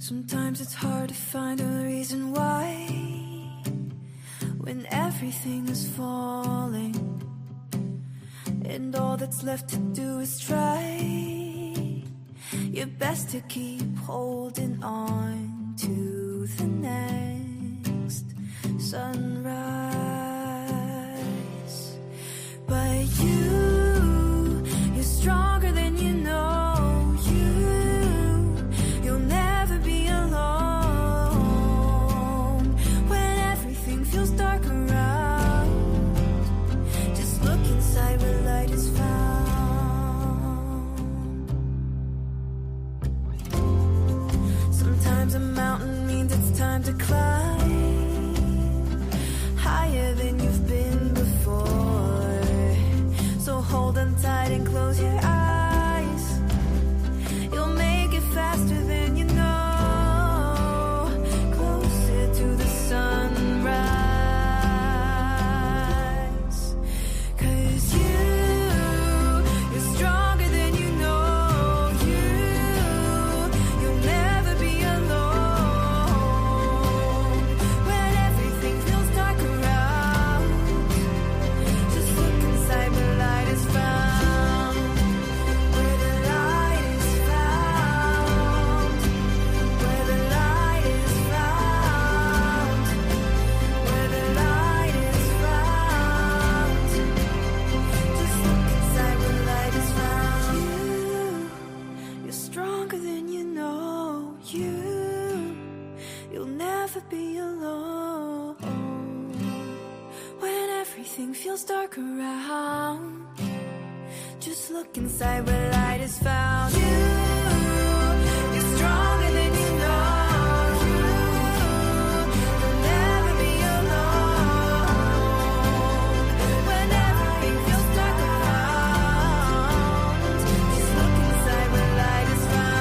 Sometimes it's hard to find a reason why, when everything is falling and all that's left to do is try your best to keep holding on to the next sunrise. But you're stronger than you know. You'll never be alone when everything feels dark around. Just look inside where light is found. Sometimes a mountain means it's time to climb higher than you've been before. So hold on tight and close your eyes. You'll make it faster than you know. Closer to the sunrise. 'Cause you're stronger than you know. You'll never be alone when everything feels dark around. Just look inside where light is found. Where the light is found. Where the light is found. Where the light is found. Just look inside where light is found. You're stronger than you know. You'll never be alone when everything feels dark around. Just look inside where light is found. You're stronger than you know. You'll never be alone when everything feels dark around. Just look inside where light is found.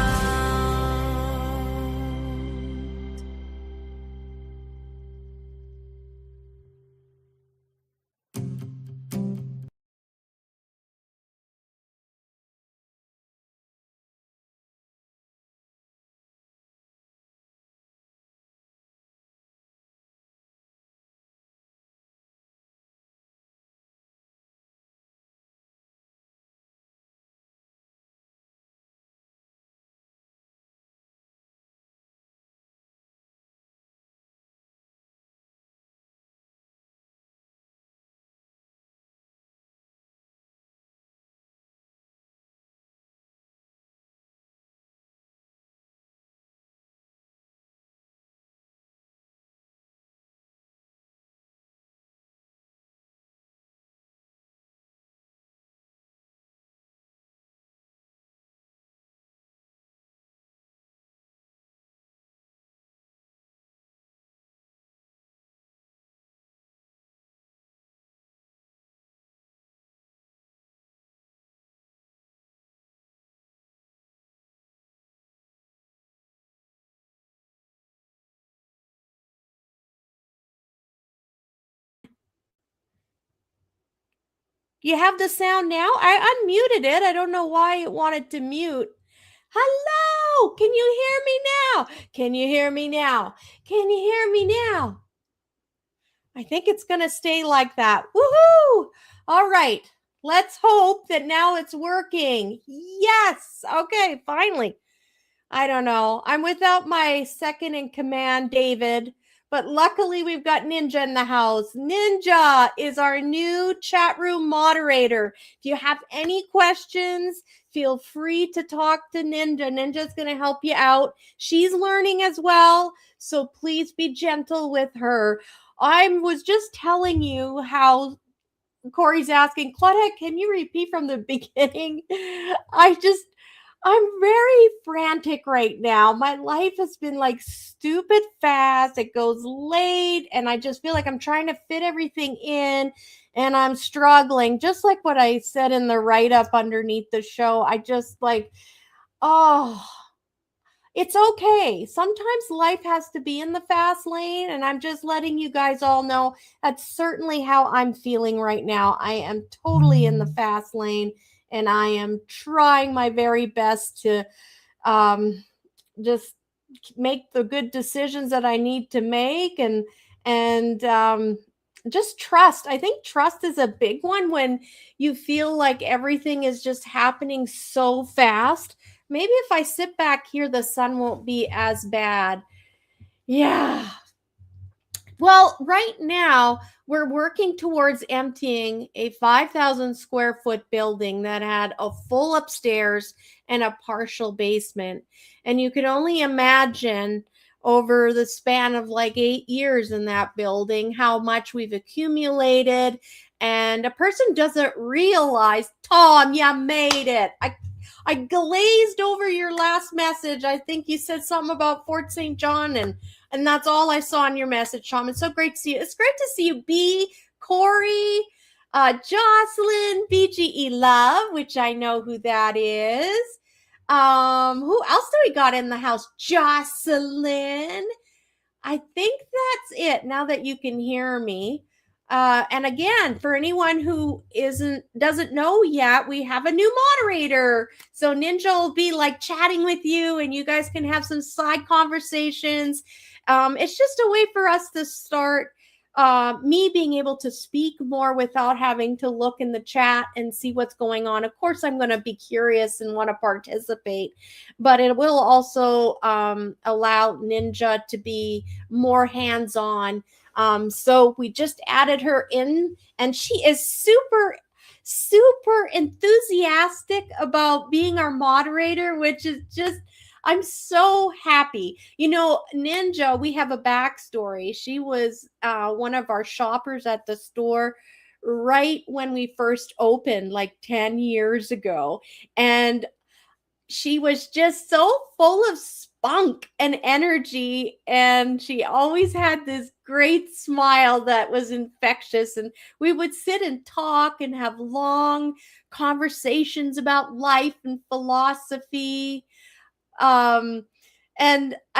You have the sound now? I unmuted it. I don't know why it wanted to mute. Hello! Can you hear me now? Can you hear me now? Can you hear me now? I think it's going to stay like that. Woohoo! All right. Let's hope that now it's working. Yes. Okay, finally. I don't know. I'm without my second in command, David, but luckily we've got Ninja in the house. Ninja is our new chat room moderator. If you have any questions, feel free to talk to Ninja. Ninja's going to help you out. She's learning as well, so please be gentle with her. I was just telling you how Corey's asking, Claudette, can you repeat from the beginning? I'm very frantic right now. My life has been like stupid fast. It goes late, and I just feel like I'm trying to fit everything in, and I'm struggling. Just like what I said in the write-up underneath the show. I just like, oh, it's okay. Sometimes life has to be in the fast lane, and I'm just letting you guys all know that's certainly how I'm feeling right now. I am totally in the fast lane, and I am trying my very best to just make the good decisions that I need to make, and just trust. I think trust is a big one when you feel like everything is just happening so fast. Maybe if I sit back here, the sun won't be as bad. Yeah. Well, right now we're working towards emptying a 5,000 square foot building that had a full upstairs and a partial basement. And you can only imagine over the span of like 8 years in that building how much we've accumulated. And a person doesn't realize, Tom, you made it. I glazed over your last message. I think you said something about Fort St. John, and that's all I saw in your message, Tom. It's so great to see you. It's great to see you, B, Corey, Jocelyn, BGE Love, which I know who that is. Who else do we got in the house? Jocelyn. I think that's it now that you can hear me. And again, for anyone who doesn't know yet, we have a new moderator. So Ninja will be like chatting with you, and you guys can have some side conversations. It's just a way for us to start me being able to speak more without having to look in the chat and see what's going on. Of course, I'm going to be curious and want to participate, but it will also allow Ninja to be more hands-on. So we just added her in, and she is super enthusiastic about being our moderator, which is just, I'm so happy. You know, Ninja, we have a backstory. She was one of our shoppers at the store right when we first opened, like 10 years ago. And she was just so full of spunk and energy, and she always had this great smile that was infectious, and we would sit and talk and have long conversations about life and philosophy. And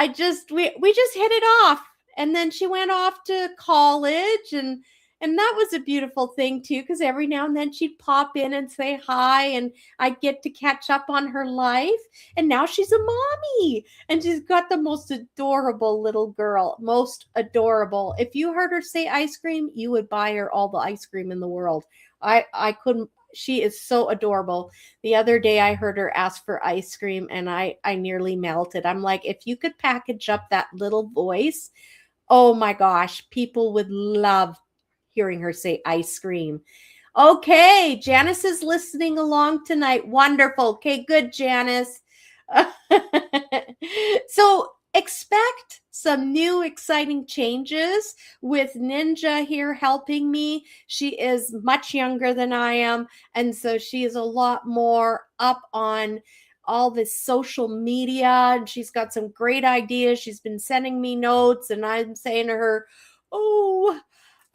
we just hit it off. And then she went off to college, and that was a beautiful thing too, because every now and then she'd pop in and say hi, and I'd get to catch up on her life. And now she's a mommy, and she's got the most adorable little girl, most adorable. If you heard her say ice cream, you would buy her all the ice cream in the world. I couldn't. She is so adorable. The other day I heard her ask for ice cream, and I nearly melted. I'm like, if you could package up that little voice, oh my gosh, people would love hearing her say ice cream. Okay, Janice is listening along tonight. Wonderful. Okay, good, Janice. So expect some new exciting changes with Ninja here helping me. She is much younger than I am, and so she is a lot more up on all this social media, and she's got some great ideas. She's been sending me notes, and I'm saying to her, oh,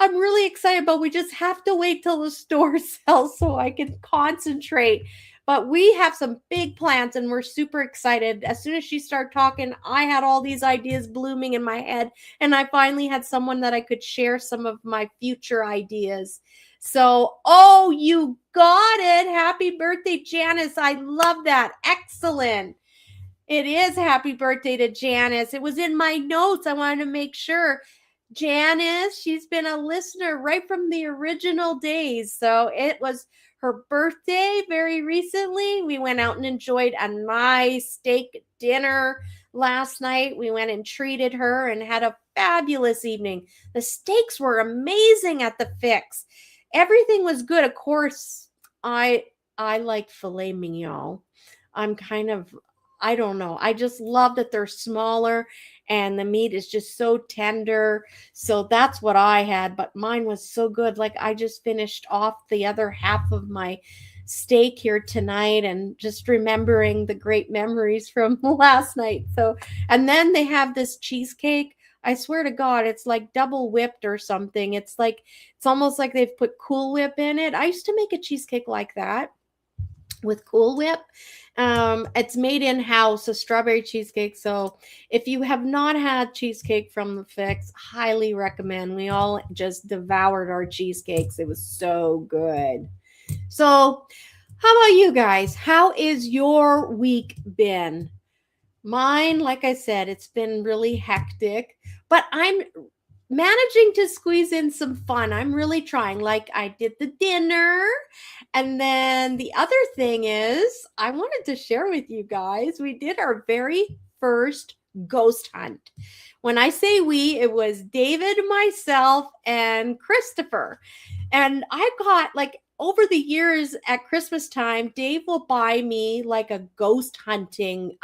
I'm really excited, but we just have to wait till the store sells so I can concentrate. But we have some big plans, and we're super excited. As soon as she started talking, I had all these ideas blooming in my head, and I finally had someone that I could share some of my future ideas. So, oh, you got it. Happy birthday, Janice. I love that. Excellent. It is happy birthday to Janice. It was in my notes. I wanted to make sure. Janice, she's been a listener right from the original days. So it was her birthday very recently. We went out and enjoyed a nice steak dinner last night. We went and treated her and had a fabulous evening. The steaks were amazing at the Fix. Everything was good. Of course, I like filet mignon. I don't know. I just love that they're smaller and the meat is just so tender. So that's what I had, but mine was so good. Like I just finished off the other half of my steak here tonight and just remembering the great memories from last night. So, and then they have this cheesecake. I swear to God, it's like double whipped or something. It's almost like they've put Cool Whip in it. I used to make a cheesecake like that with Cool Whip. It's made in-house, a strawberry cheesecake. So if you have not had cheesecake from the Fix, highly recommend. We all just devoured our cheesecakes. It was so good. So how about you guys? How is your week been? Mine, like I said, it's been really hectic, but I'm managing to squeeze in some fun. I'm really trying. Like I did the dinner. And then the other thing is, I wanted to share with you guys, we did our very first ghost hunt. When I say we, it was David, myself, and Christopher. And I got like over the years at Christmas time, Dave will buy me like a ghost hunting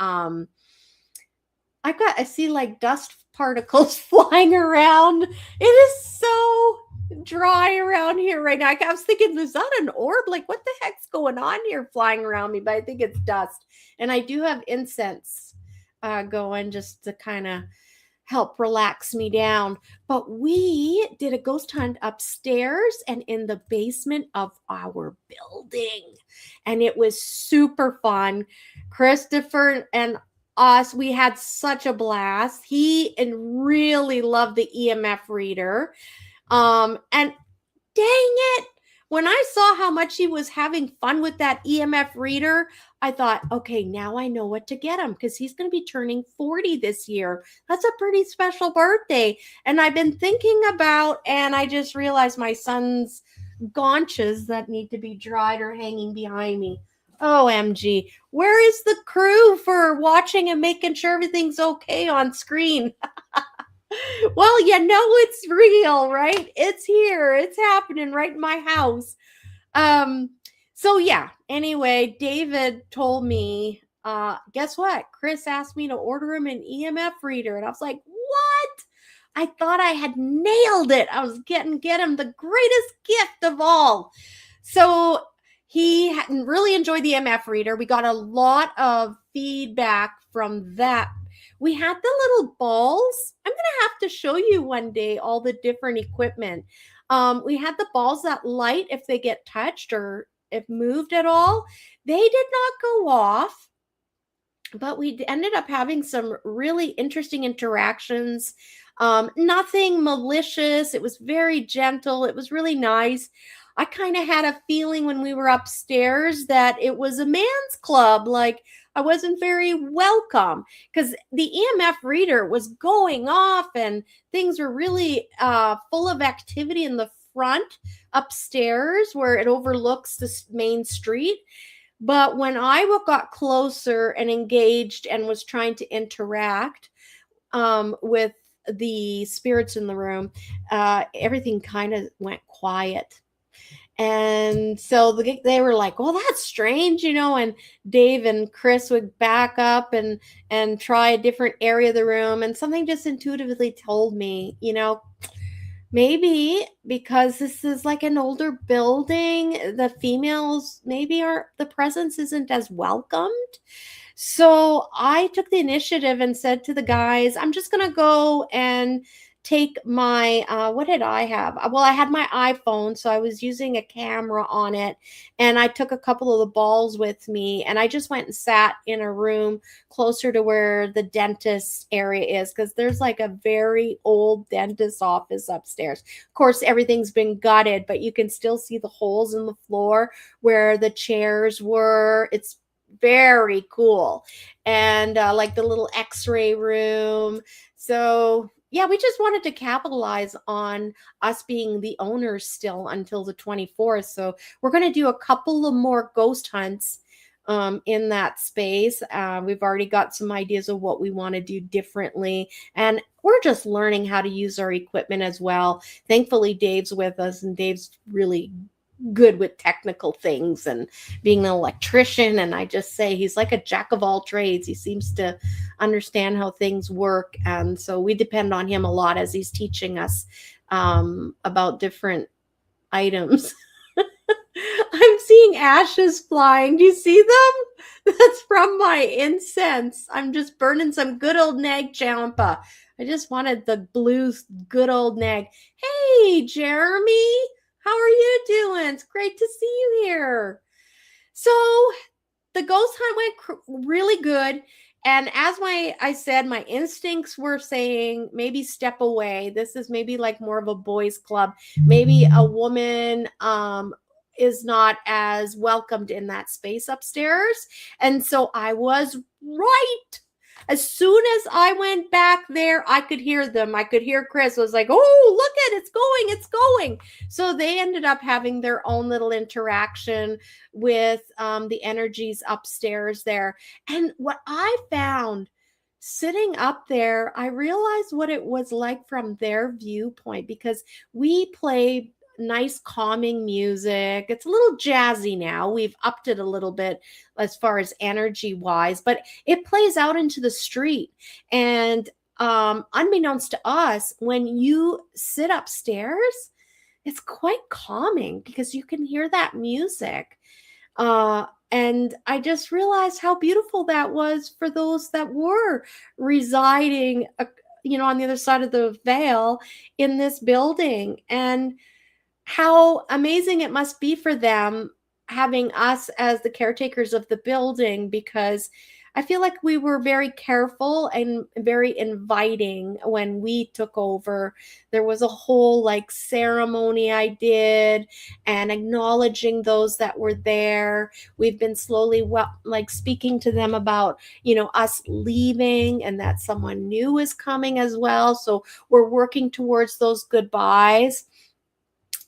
I see like dust particles flying around. It is so dry around here right now. I was thinking, is that an orb? Like, what the heck's going on here flying around me? But I think it's dust. And I do have incense going just to kind of help relax me down. But we did a ghost hunt upstairs and in the basement of our building. And it was super fun. Christopher and us, we had such a blast. He really loved the EMF reader. And dang it, when I saw how much he was having fun with that EMF reader, I thought, okay, now I know what to get him because he's going to be turning 40 this year. That's a pretty special birthday. And I've been thinking about, and I just realized my son's gaunches that need to be dried are hanging behind me. OMG, where is the crew for watching and making sure everything's okay on screen? Well, you know it's real, right? It's here. It's happening right in my house. So yeah, anyway, David told me, guess what? Chris asked me to order him an EMF reader. And I was like, what? I thought I had nailed it. I was get him the greatest gift of all. So he really enjoyed the EMF reader. We got a lot of feedback from that. We had the little balls. I'm going to have to show you one day all the different equipment. We had the balls that light if they get touched or if moved at all. They did not go off, but we ended up having some really interesting interactions. Nothing malicious. It was very gentle. It was really nice. I kind of had a feeling when we were upstairs that it was a man's club. Like I wasn't very welcome because the EMF reader was going off and things were really full of activity in the front upstairs where it overlooks the main street. But when I got closer and engaged and was trying to interact with the spirits in the room, everything kind of went quiet. And so they were like, well, that's strange, and Dave and Chris would back up and try a different area of the room. And something just intuitively told me, maybe because this is like an older building, the females, maybe the presence isn't as welcomed. So I took the initiative and said to the guys, I'm just going to go and take my, what did I have? Well, I had my iPhone, so I was using a camera on it, and I took a couple of the balls with me, and I just went and sat in a room closer to where the dentist area is, because there's like a very old dentist office upstairs. Of course, everything's been gutted, but you can still see the holes in the floor where the chairs were. It's very cool. And like the little x-ray room. So yeah, we just wanted to capitalize on us being the owners still until the 24th. So we're going to do a couple of more ghost hunts in that space. We've already got some ideas of what we want to do differently. And we're just learning how to use our equipment as well. Thankfully, Dave's with us, and Dave's really good with technical things and being an electrician. And I just say he's like a jack of all trades. He seems to understand how things work. And so we depend on him a lot as he's teaching us about different items. I'm seeing ashes flying. Do you see them? That's from my incense. I'm just burning some good old nag champa. I just wanted the blue good old nag. Hey, Jeremy. How are you doing? It's great to see you here. So the ghost hunt went really good. And as I said, my instincts were saying maybe step away. This is maybe like more of a boys' club. Maybe a woman is not as welcomed in that space upstairs. And so I was right. As soon as I went back there, I could hear them. I could hear Chris was like, oh, look at it, it's going. So they ended up having their own little interaction with the energies upstairs there. And what I found sitting up there, I realized what it was like from their viewpoint, because we play nice calming music. It's a little jazzy now. We've upped it a little bit as far as energy wise, but it plays out into the street. And unbeknownst to us, when you sit upstairs, it's quite calming because you can hear that music. And I just realized how beautiful that was for those that were residing, on the other side of the veil in this building, and how amazing it must be for them having us as the caretakers of the building, because I feel like we were very careful and very inviting when we took over. There was a whole like ceremony I did and acknowledging those that were there. We've been slowly speaking to them about, us leaving and that someone new is coming as well. So we're working towards those goodbyes.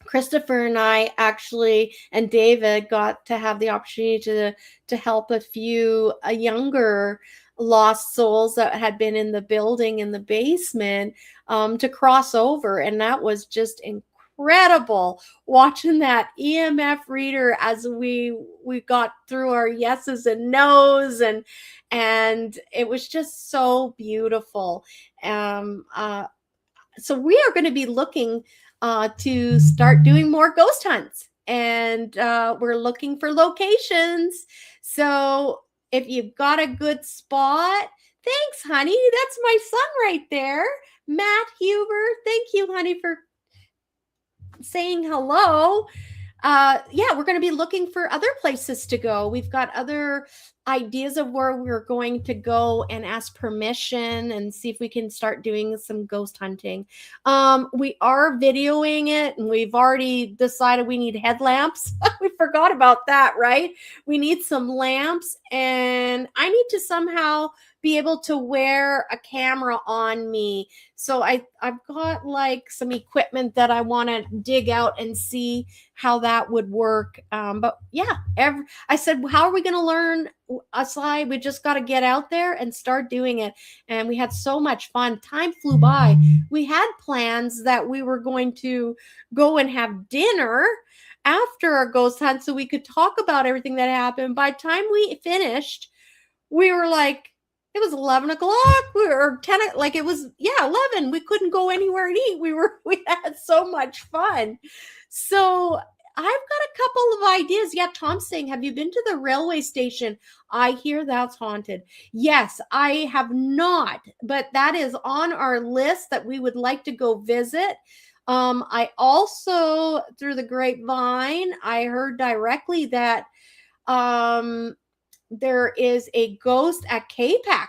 Christopher and I actually, and David, got to have the opportunity to help a few younger lost souls that had been in the building in the basement to cross over. And that was just incredible watching that EMF reader as we got through our yeses and nos, and it was just so beautiful. So we are going to be looking to start doing more ghost hunts, and we're looking for locations. So if you've got a good spot, thanks, honey. That's my son right there, Matt Huber. Thank you, honey, for saying hello. We're going to be looking for other places to go. We've got other ideas of where we're going to go and ask permission and see if we can start doing some ghost hunting. We are videoing it, and we've already decided we need headlamps. We forgot about that, right? We need some lamps, and I need to somehow be able to wear a camera on me. So I've got like some equipment that I want to dig out and see how that would work. But yeah, I said, how are we going to learn? Aside, we just got to get out there and start doing it. And we had so much fun. Time flew by. We had plans that we were going to go and have dinner after our ghost hunt so we could talk about everything that happened. By the time we finished, we were like, it was 11 o'clock. We were 10, like it was, 11. We couldn't go anywhere and eat. We had so much fun. So I've got a couple of ideas. Yeah, Tom's saying, have you been to the railway station? I hear that's haunted. Yes, I have not, but that is on our list that we would like to go visit. I also, through the grapevine, I heard directly that there is a ghost at KPAC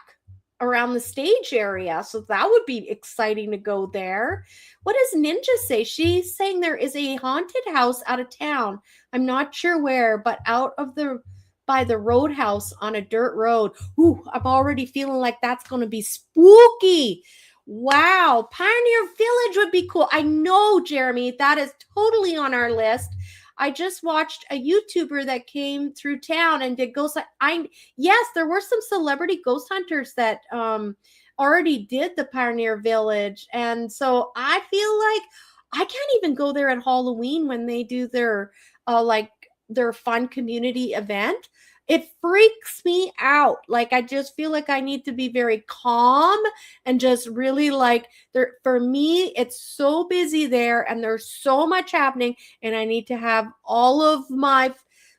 around the stage area. So that would be exciting to go there. What does Ninja say? She's saying there is a haunted house out of town. I'm not sure where, but by the roadhouse on a dirt road. Ooh, I'm already feeling like that's going to be spooky. Wow. Pioneer Village would be cool. I know, Jeremy, that is totally on our list. I just watched a YouTuber that came through town and did ghost. Yes, there were some celebrity ghost hunters that already did the Pioneer Village, and so I feel like I can't even go there at Halloween when they do their fun community event. It freaks me out. Like, I just feel like I need to be very calm and just really for me, it's so busy there and there's so much happening, and I need to have all of my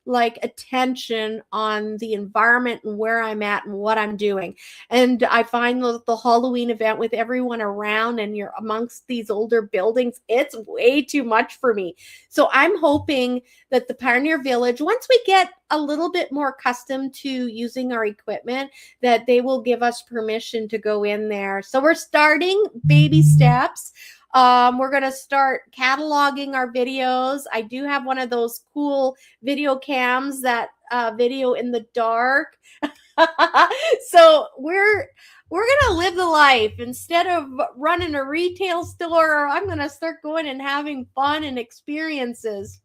attention on the environment and where I'm at and what I'm doing. And I find the Halloween event with everyone around and you're amongst these older buildings, it's way too much for me. So I'm hoping that the Pioneer Village, once we get a little bit more accustomed to using our equipment, that they will give us permission to go in there. So we're starting baby steps. We're going to start cataloging our videos. I do have one of those cool video cams that video in the dark. So we're gonna live the life. Instead of running a retail store, I'm gonna start going and having fun and experiences.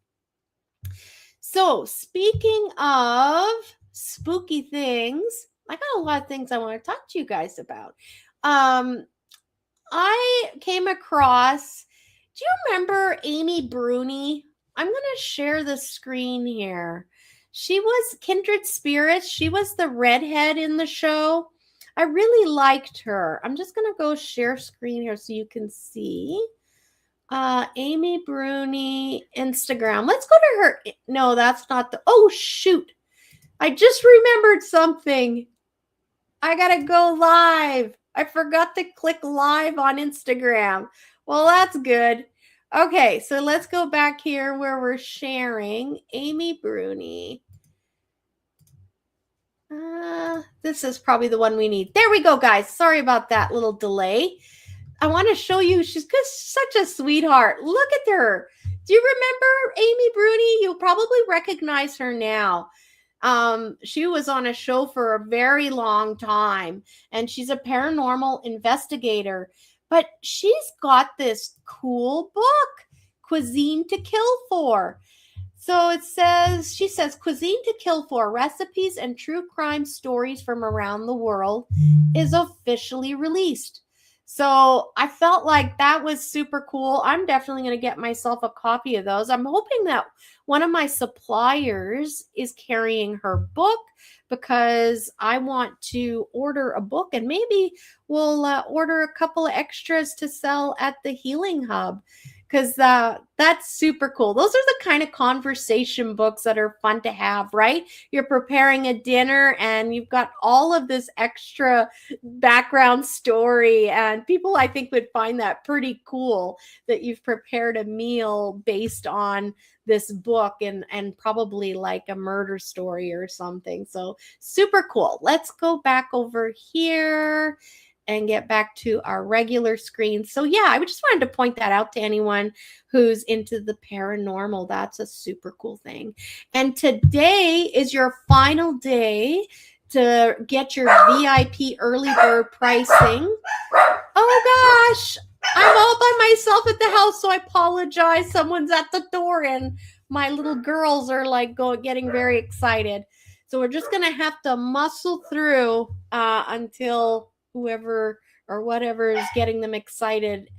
So speaking of spooky things, I got a lot of things I want to talk to you guys about. I came across, do you remember Amy Bruni? I'm going to share the screen here. She was Kindred Spirits. She was the redhead in the show. I really liked her. I'm just going to go share screen here so you can see. Amy Bruni, Instagram. Let's go to her. No, that's not the, oh, shoot. I just remembered something. I got to go live. I forgot to click live on Instagram. Well, that's good. Okay, so let's go back here where we're sharing. Amy Bruni. This is probably the one we need. There we go, guys. Sorry about that little delay. I want to show you. She's just such a sweetheart. Look at her. Do you remember Amy Bruni? You'll probably recognize her now. She was on a show for a very long time, and she's a paranormal investigator, but she's got this cool book, Cuisine to Kill For. So it says, she says, Cuisine to Kill For, Recipes and True Crime Stories from Around the World is officially released. So I felt like that was super cool. I'm definitely going to get myself a copy of those. I'm hoping that one of my suppliers is carrying her book because I want to order a book, and maybe we'll order a couple of extras to sell at the Healing Hub, because that's super cool. Those are the kind of conversation books that are fun to have, right? You're preparing a dinner and you've got all of this extra background story, and people, I think, would find that pretty cool that you've prepared a meal based on this book and probably like a murder story or something. So super cool. Let's go back over here and get back to our regular screen. So yeah, I just wanted to point that out to anyone who's into the paranormal. That's a super cool thing. And today is your final day to get your VIP early bird pricing. Oh gosh, I'm all by myself at the house, so I apologize. Someone's at the door and my little girls are like getting very excited. So we're just gonna have to muscle through until whoever or whatever is getting them excited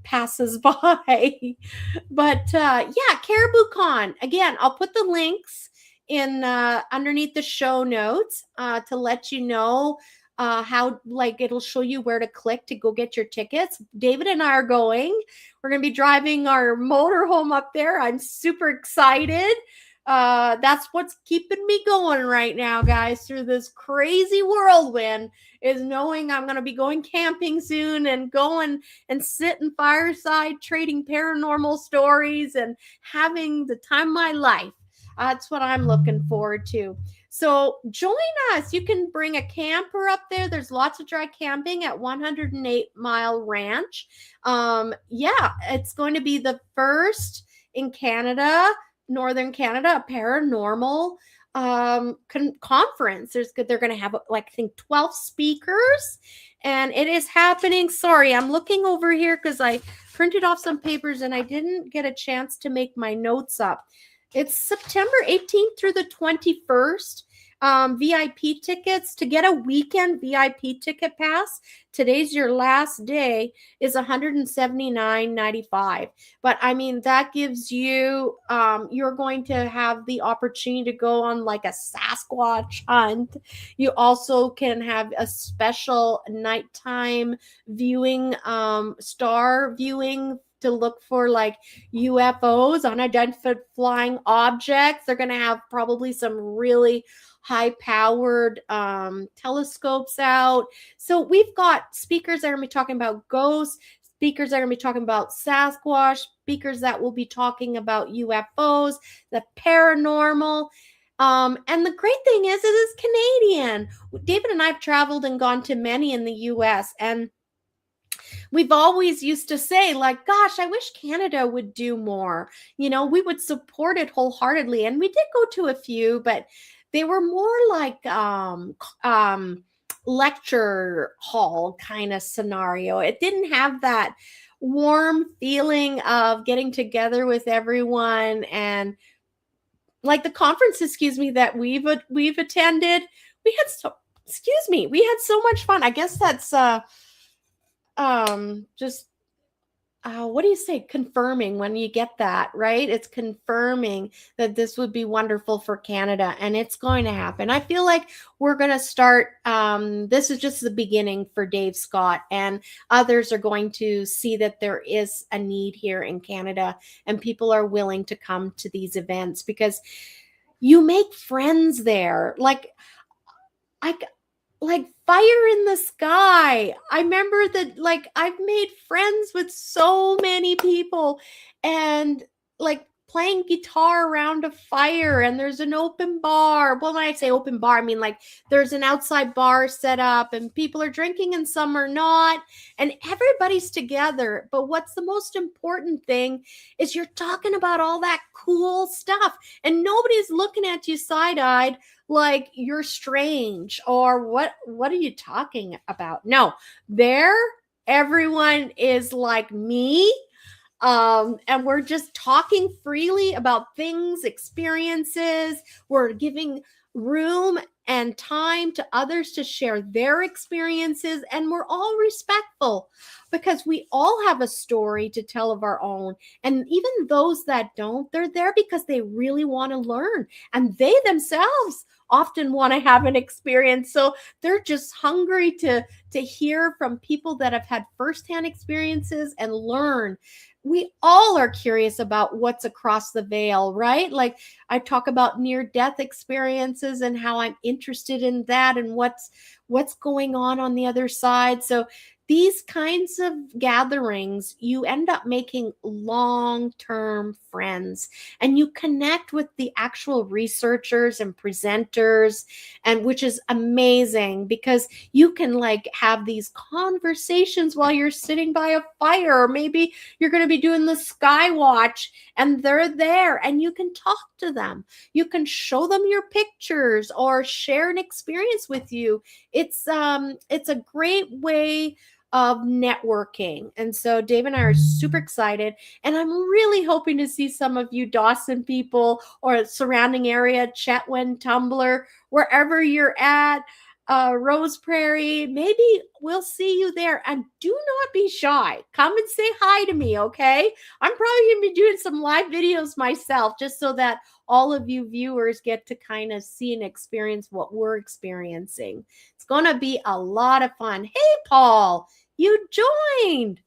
passes by. But yeah, Caribou Con. Again, I'll put the links in underneath the show notes to let you know how, like, it'll show you where to click to go get your tickets. David and I are going. We're going to be driving our motorhome up there. I'm super excited. That's what's keeping me going right now, guys, through this crazy whirlwind, is knowing I'm going to be going camping soon and going and sitting fireside trading paranormal stories and having the time of my life. That's what I'm looking forward to. So join us. You can bring a camper up there. There's lots of dry camping at 108 Mile Ranch. Yeah, it's going to be the first in Canada, Northern Canada, a paranormal conference. They're going to have, like, I think 12 speakers, and it is happening. Sorry, I'm looking over here because I printed off some papers and I didn't get a chance to make my notes up. It's September 18th through the 21st. VIP tickets, to get a weekend VIP ticket pass, today's your last day, is $179.95. But I mean, that gives you, you're going to have the opportunity to go on like a Sasquatch hunt. You also can have a special nighttime viewing, star viewing, to look for like UFOs, unidentified flying objects. They're going to have probably some really high-powered telescopes out. So we've got speakers that are going to be talking about ghosts, speakers that are going to be talking about Sasquatch, speakers that will be talking about UFOs, the paranormal. And the great thing is, it is Canadian. David and I have traveled and gone to many in the US, and we've always used to say, like, gosh, I wish Canada would do more. We would support it wholeheartedly. And we did go to a few, but they were more like lecture hall kind of scenario. It didn't have that warm feeling of getting together with everyone. And like the conference, that we've attended, we had so much fun. I guess that's just what do you say, confirming when you get that, right? It's confirming that this would be wonderful for Canada, and it's going to happen. I feel like we're going to start, this is just the beginning for Dave Scott, and others are going to see that there is a need here in Canada, and people are willing to come to these events because you make friends there. Like fire in the sky. I remember that, like, I've made friends with so many people, and like playing guitar around a fire, and there's an open bar. Well, when I say open bar, I mean like there's an outside bar set up and people are drinking and some are not, and everybody's together. But what's the most important thing is you're talking about all that cool stuff, and nobody's looking at you side-eyed like you're strange or what are you talking about? No, everyone is like me. And we're just talking freely about things, experiences. We're giving room and time to others to share their experiences, and we're all respectful because we all have a story to tell of our own. And even those that don't, they're there because they really want to learn, and they themselves often want to have an experience. So they're just hungry to hear from people that have had firsthand experiences and learn. We all are curious about what's across the veil, right? Like I talk about near-death experiences and how I'm interested in that and what's going on the other side. So these kinds of gatherings, you end up making long-term friends, and you connect with the actual researchers and presenters, and which is amazing because you can like have these conversations while you're sitting by a fire, or maybe you're going to be doing the sky watch and they're there and you can talk to them. You can show them your pictures or share an experience with you. It's a great way of networking. And so Dave and I are super excited, and I'm really hoping to see some of you Dawson people or surrounding area, Chetwynd, Tumbler, wherever you're at, Rose Prairie. Maybe we'll see you there, and do not be shy. Come and say hi to me, okay? I'm probably going to be doing some live videos myself just so that all of you viewers get to kind of see and experience what we're experiencing. It's going to be a lot of fun. Hey, Paul, you joined.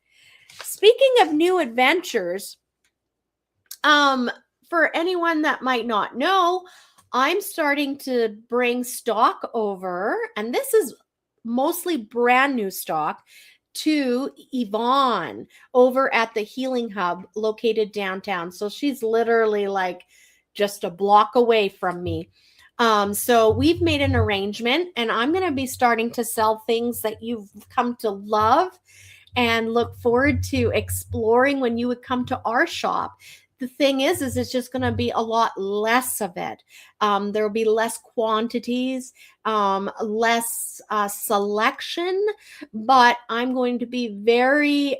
Speaking of new adventures, for anyone that might not know, I'm starting to bring stock over, and this is mostly brand new stock, to Yvonne over at the Healing Hub located downtown. So she's literally like just a block away from me. So we've made an arrangement, and I'm going to be starting to sell things that you've come to love and look forward to exploring when you would come to our shop. The thing is it's just going to be a lot less of it. There will be less quantities, less selection, but I'm going to be very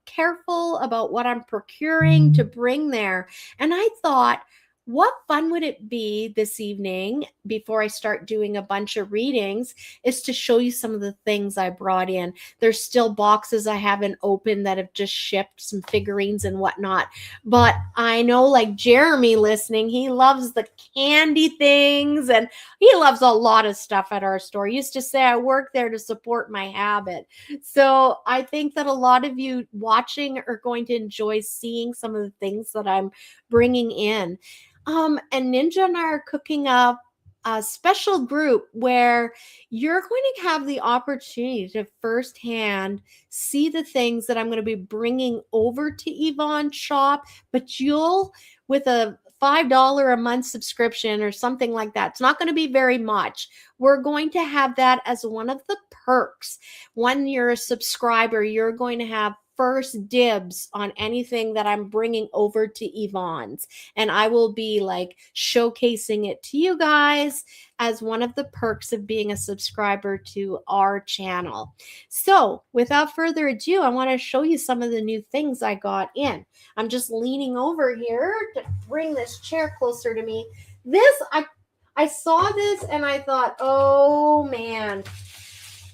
careful about what I'm procuring to bring there. And I thought, what fun would it be this evening before I start doing a bunch of readings is to show you some of the things I brought in. There's still boxes I haven't opened that have just shipped, some figurines and whatnot. But I know, like Jeremy listening, he loves the candy things and he loves a lot of stuff at our store. He used to say I work there to support my habit. So I think that a lot of you watching are going to enjoy seeing some of the things that I'm bringing in. And Ninja and I are cooking up a special group where you're going to have the opportunity to firsthand see the things that I'm going to be bringing over to Yvonne's shop, but you'll, with a $5 a month subscription or something like that. It's not going to be very much. We're going to have that as one of the perks. When you're a subscriber, you're going to have first dibs on anything that I'm bringing over to Yvonne's. And I will be like showcasing it to you guys as one of the perks of being a subscriber to our channel. So without further ado, I want to show you some of the new things I got in. I'm just leaning over here to bring this chair closer to me. This, I saw this and I thought, oh man,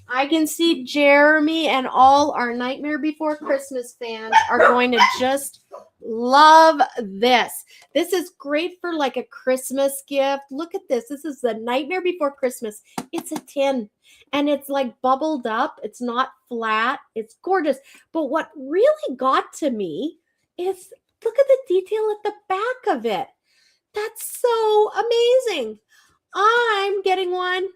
I can see Jeremy and all our Nightmare Before Christmas fans are going to just love this. This is great for like a Christmas gift. Look at this. This is the Nightmare Before Christmas. It's a tin and it's like bubbled up. It's not flat. It's gorgeous. But what really got to me is look at the detail at the back of it. That's so amazing. I'm getting one.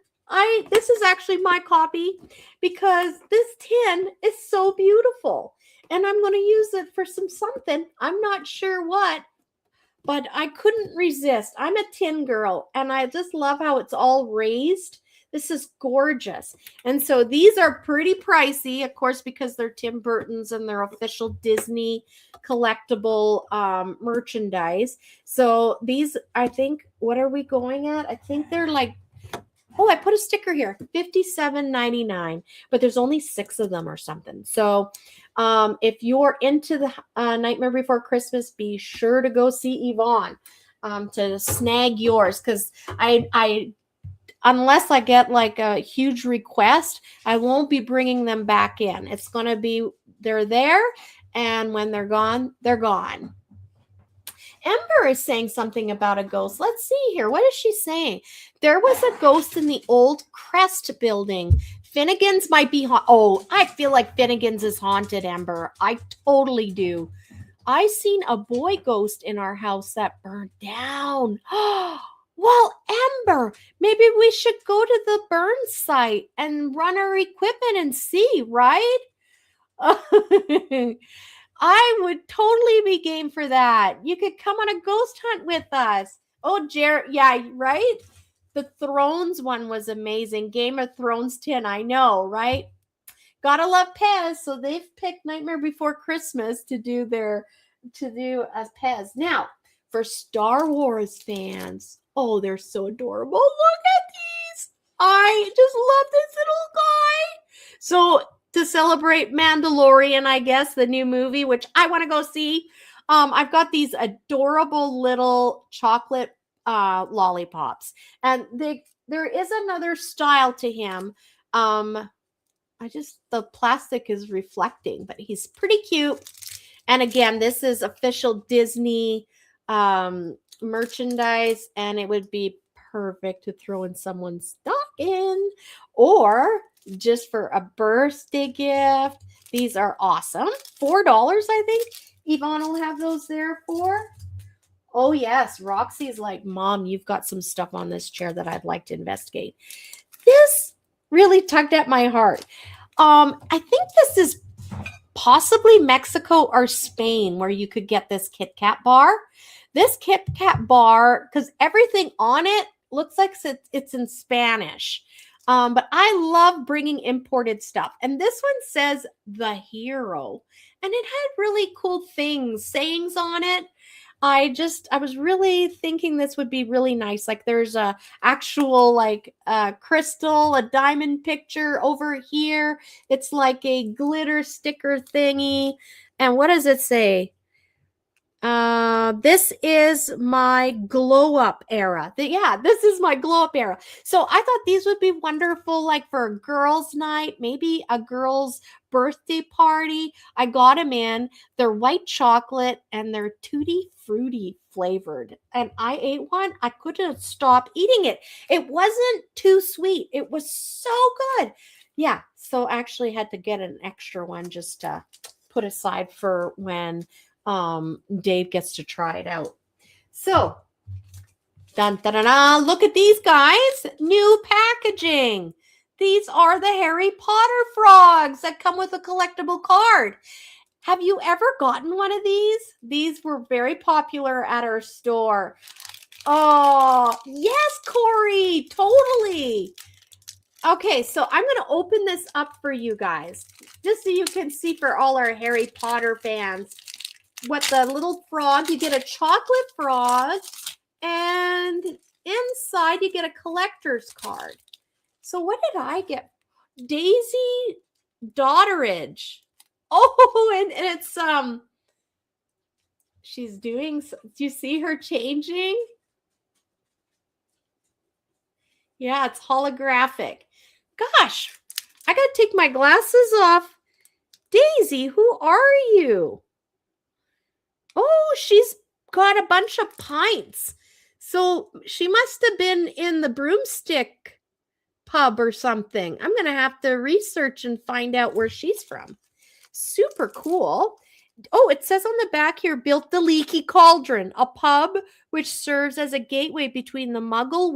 This is actually my copy because this tin is so beautiful and I'm going to use it for something. I'm not sure what, but I couldn't resist. I'm a tin girl and I just love how it's all raised. This is gorgeous. And so these are pretty pricey, of course, because they're Tim Burton's and they're official Disney collectible merchandise. So these, I think, what are we going at? I think they're like, oh, I put a sticker here, $57.99, but there's only 6 of them or something. So if you're into the Nightmare Before Christmas, be sure to go see Yvonne to snag yours because I unless I get like a huge request, I won't be bringing them back in. It's going to be, they're there, and when they're gone, they're gone. Ember is saying something about a ghost. Let's see here. What is she saying? There was a ghost in the old Crest building. Finnegan's might be oh, I feel like Finnegan's is haunted, Ember. I totally do. I seen a boy ghost in our house that burned down. Well, Ember, maybe we should go to the burn site and run our equipment and see, right? I would totally be game for that. You could come on a ghost hunt with us. Oh, Jared, yeah, right? The Thrones one was amazing. Game of Thrones 10, I know, right? Gotta love Pez, so they've picked Nightmare Before Christmas to do as Pez. Now, for Star Wars fans, oh, they're so adorable. Look at these. I just love this little guy. So to celebrate Mandalorian, I guess, the new movie, which I want to go see. I've got these adorable little chocolate lollipops. And there is another style to him. The plastic is reflecting, but he's pretty cute. And again, this is official Disney merchandise, and it would be perfect to throw in someone's stocking or just for a birthday gift. These are awesome. $4, I think. Yvonne will have those there for. Oh, yes. Roxy's like, Mom, you've got some stuff on this chair that I'd like to investigate. This really tugged at my heart. I think this is possibly Mexico or Spain where you could get this Kit Kat bar. This Kit Kat bar, because everything on it looks like it's in Spanish. But I love bringing imported stuff. And this one says The Hero. And it had really cool sayings on it. I was really thinking this would be really nice. Like there's a actual like crystal, a diamond picture over here. It's like a glitter sticker thingy. And what does it say? This is my glow up era. This is my glow up era. So I thought these would be wonderful, like for a girls' night, maybe a girl's birthday party. I got them in. They're white chocolate and they're tutti fruity flavored. And I ate one. I couldn't stop eating it. It wasn't too sweet. It was so good. Yeah. So I actually had to get an extra one just to put aside for when Dave gets to try it out. So, dun, dun, dun, dun, look at these guys. New packaging. These are the Harry Potter frogs that come with a collectible card. Have you ever gotten one of these? These were very popular at our store. Oh, yes, Corey, totally. Okay, so I'm going to open this up for you guys, just so you can see for all our Harry Potter fans what the little frog, you get a chocolate frog, and inside you get a collector's card. So what did I get? Daisy Dotteridge. Oh, and it's, she's doing, do you see her changing? Yeah, it's holographic. Gosh, I got to take my glasses off. Daisy, who are you? Oh, she's got a bunch of pints. So she must have been in the broomstick pub or something. I'm going to have to research and find out where she's from. Super cool. Oh, it says on the back here, built the Leaky Cauldron, a pub which serves as a gateway between the Muggle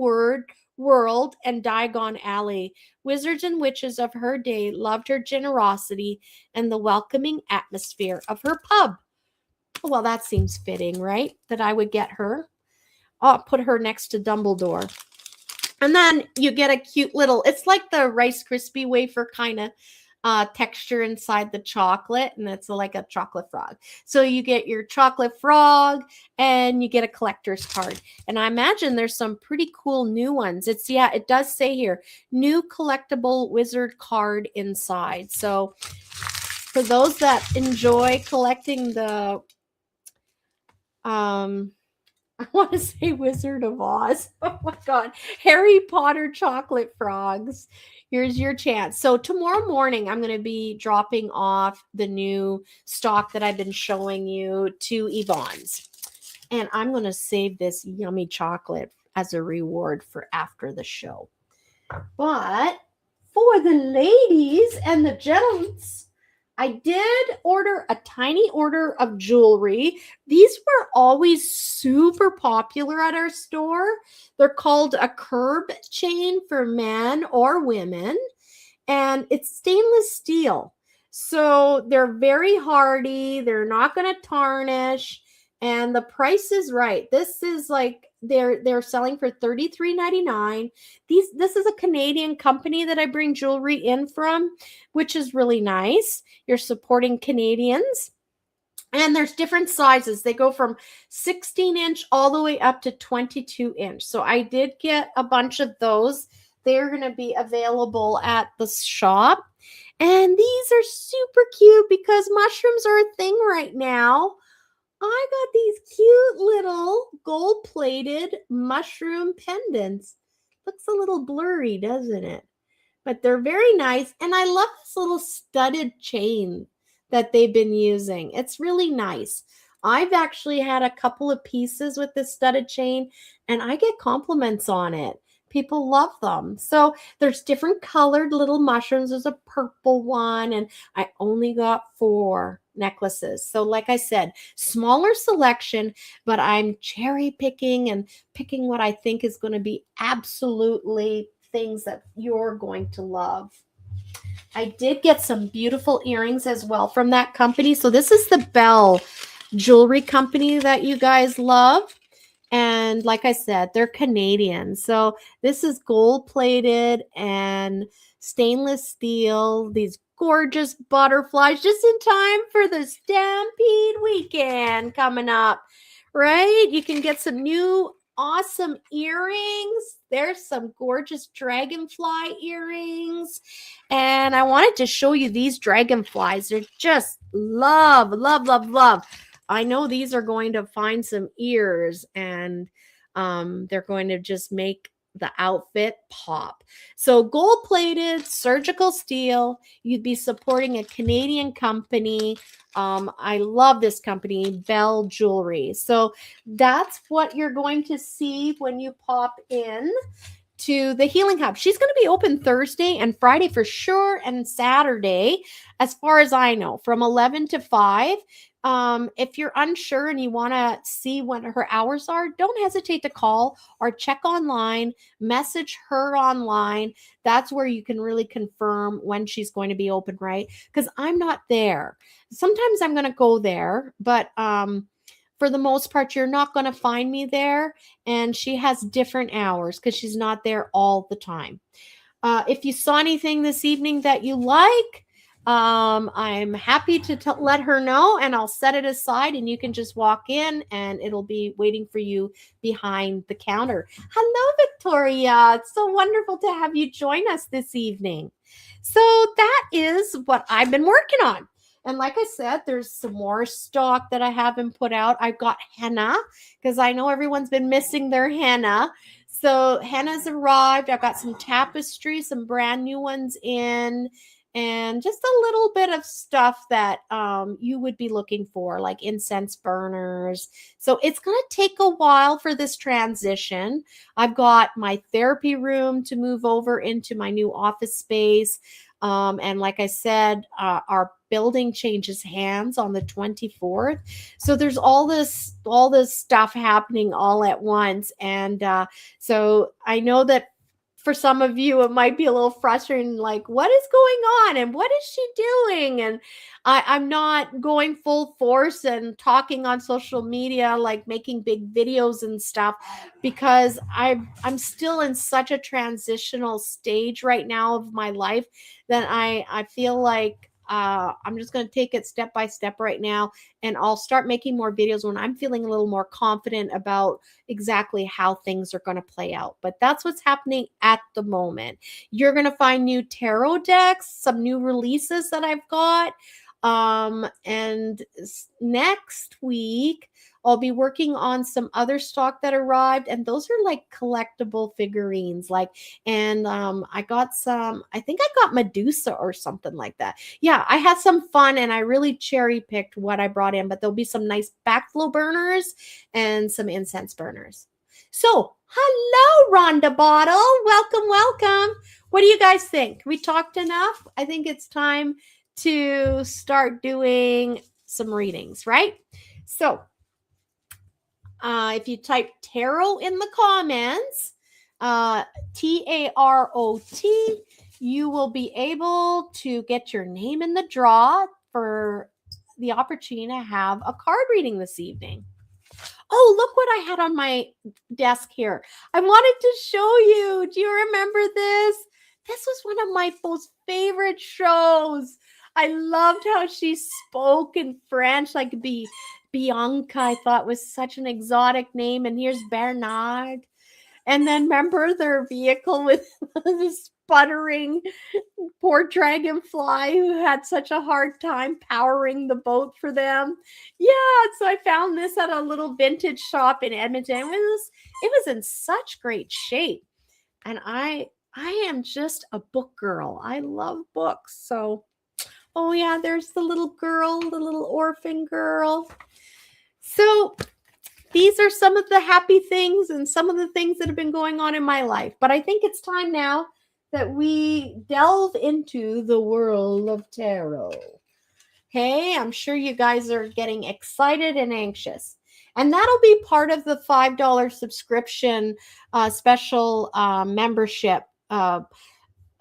world and Diagon Alley. Wizards and witches of her day loved her generosity and the welcoming atmosphere of her pub. Well, that seems fitting, right? That I would get her. I'll put her next to Dumbledore. And then you get a cute little, it's like the Rice Krispie wafer kind of texture inside the chocolate, and it's like a chocolate frog. So you get your chocolate frog and you get a collector's card. And I imagine there's some pretty cool new ones. It's, yeah, it does say here, new collectible wizard card inside. So for those that enjoy collecting the, I want to say Wizard of Oz. Oh my God. Harry Potter chocolate frogs. Here's your chance. So tomorrow morning, I'm going to be dropping off the new stock that I've been showing you to Yvonne's. And I'm going to save this yummy chocolate as a reward for after the show. But for the ladies and the gents, I did order a tiny order of jewelry. These were always super popular at our store. They're called a curb chain for men or women, and it's stainless steel. So they're very hardy. They're not going to tarnish, and the price is right. This is like they're selling for $33.99. This is a Canadian company that I bring jewelry in from, which is really nice. You're supporting Canadians. And there's different sizes. They go from 16-inch all the way up to 22-inch. So I did get a bunch of those. They're going to be available at the shop. And these are super cute because mushrooms are a thing right now. I got these cute little gold-plated mushroom pendants. Looks a little blurry, doesn't it? But they're very nice. And I love this little studded chain that they've been using. It's really nice. I've actually had a couple of pieces with this studded chain, and I get compliments on it. People love them. So there's different colored little mushrooms. There's a purple one, and I only got 4 necklaces. So like I said, smaller selection, but I'm cherry picking and picking what I think is going to be absolutely things that you're going to love. I did get some beautiful earrings as well from that company. So this is the Bell jewelry company that you guys love. And like I said, they're Canadian. So this is gold plated and stainless steel. These gorgeous butterflies just in time for the Stampede weekend coming up, right? You can get some new awesome earrings. There's some gorgeous dragonfly earrings. And I wanted to show you these dragonflies. They're just love, love, love, love. I know these are going to find some ears, and they're going to just make the outfit pop. So gold-plated surgical steel. You'd be supporting a Canadian company. I love this company, Bell Jewelry. So that's what you're going to see when you pop in to the Healing Hub. She's going to be open Thursday and Friday for sure, and Saturday, as far as I know, from 11 to 5. If you're unsure and you want to see what her hours are, don't hesitate to call or check online, message her online. That's where you can really confirm when she's going to be open, right? Because I'm not there. Sometimes I'm going to go there, but for the most part, you're not going to find me there. And she has different hours because she's not there all the time. If you saw anything this evening that you like, I'm happy to let her know, and I'll set it aside and you can just walk in and it'll be waiting for you behind the counter. Hello, Victoria. It's so wonderful to have you join us this evening. So that is what I've been working on. And like I said, there's some more stock that I haven't put out. I've got henna because I know everyone's been missing their henna. So henna's arrived. I've got some tapestry, some brand new ones in, and just a little bit of stuff that you would be looking for, like incense burners. So it's going to take a while for this transition. I've got my therapy room to move over into my new office space. And like I said, our building changes hands on the 24th. So there's all this stuff happening all at once. And so I know that for some of you, it might be a little frustrating, like, what is going on and what is she doing? And I'm not going full force and talking on social media, like making big videos and stuff, because I'm still in such a transitional stage right now of my life that I feel like I'm just going to take it step by step right now, and I'll start making more videos when I'm feeling a little more confident about exactly how things are going to play out. But that's what's happening at the moment. You're going to find new tarot decks, some new releases that I've got. And next week, I'll be working on some other stock that arrived, and those are like collectible figurines. And I got some, I think I got Medusa or something like that. Yeah, I had some fun and I really cherry picked what I brought in, but there'll be some nice backflow burners and some incense burners. So, hello, Rhonda Bottle. Welcome, welcome. What do you guys think? We talked enough? I think it's time to start doing some readings, right? So, if you type tarot in the comments, TAROT, you will be able to get your name in the draw for the opportunity to have a card reading this evening. Oh, look what I had on my desk here. I wanted to show you. Do you remember this? This was one of my most favorite shows. I loved how she spoke in French, like Bianca, I thought was such an exotic name. And here's Bernard. And then remember their vehicle with the sputtering poor dragonfly who had such a hard time powering the boat for them. Yeah, so I found this at a little vintage shop in Edmonton. It was in such great shape. And I am just a book girl. I love books. So, oh yeah, there's the little girl, the little orphan girl. So these are some of the happy things and some of the things that have been going on in my life. But I think it's time now that we delve into the world of tarot. Hey, I'm sure you guys are getting excited and anxious. And that'll be part of the $5 subscription special membership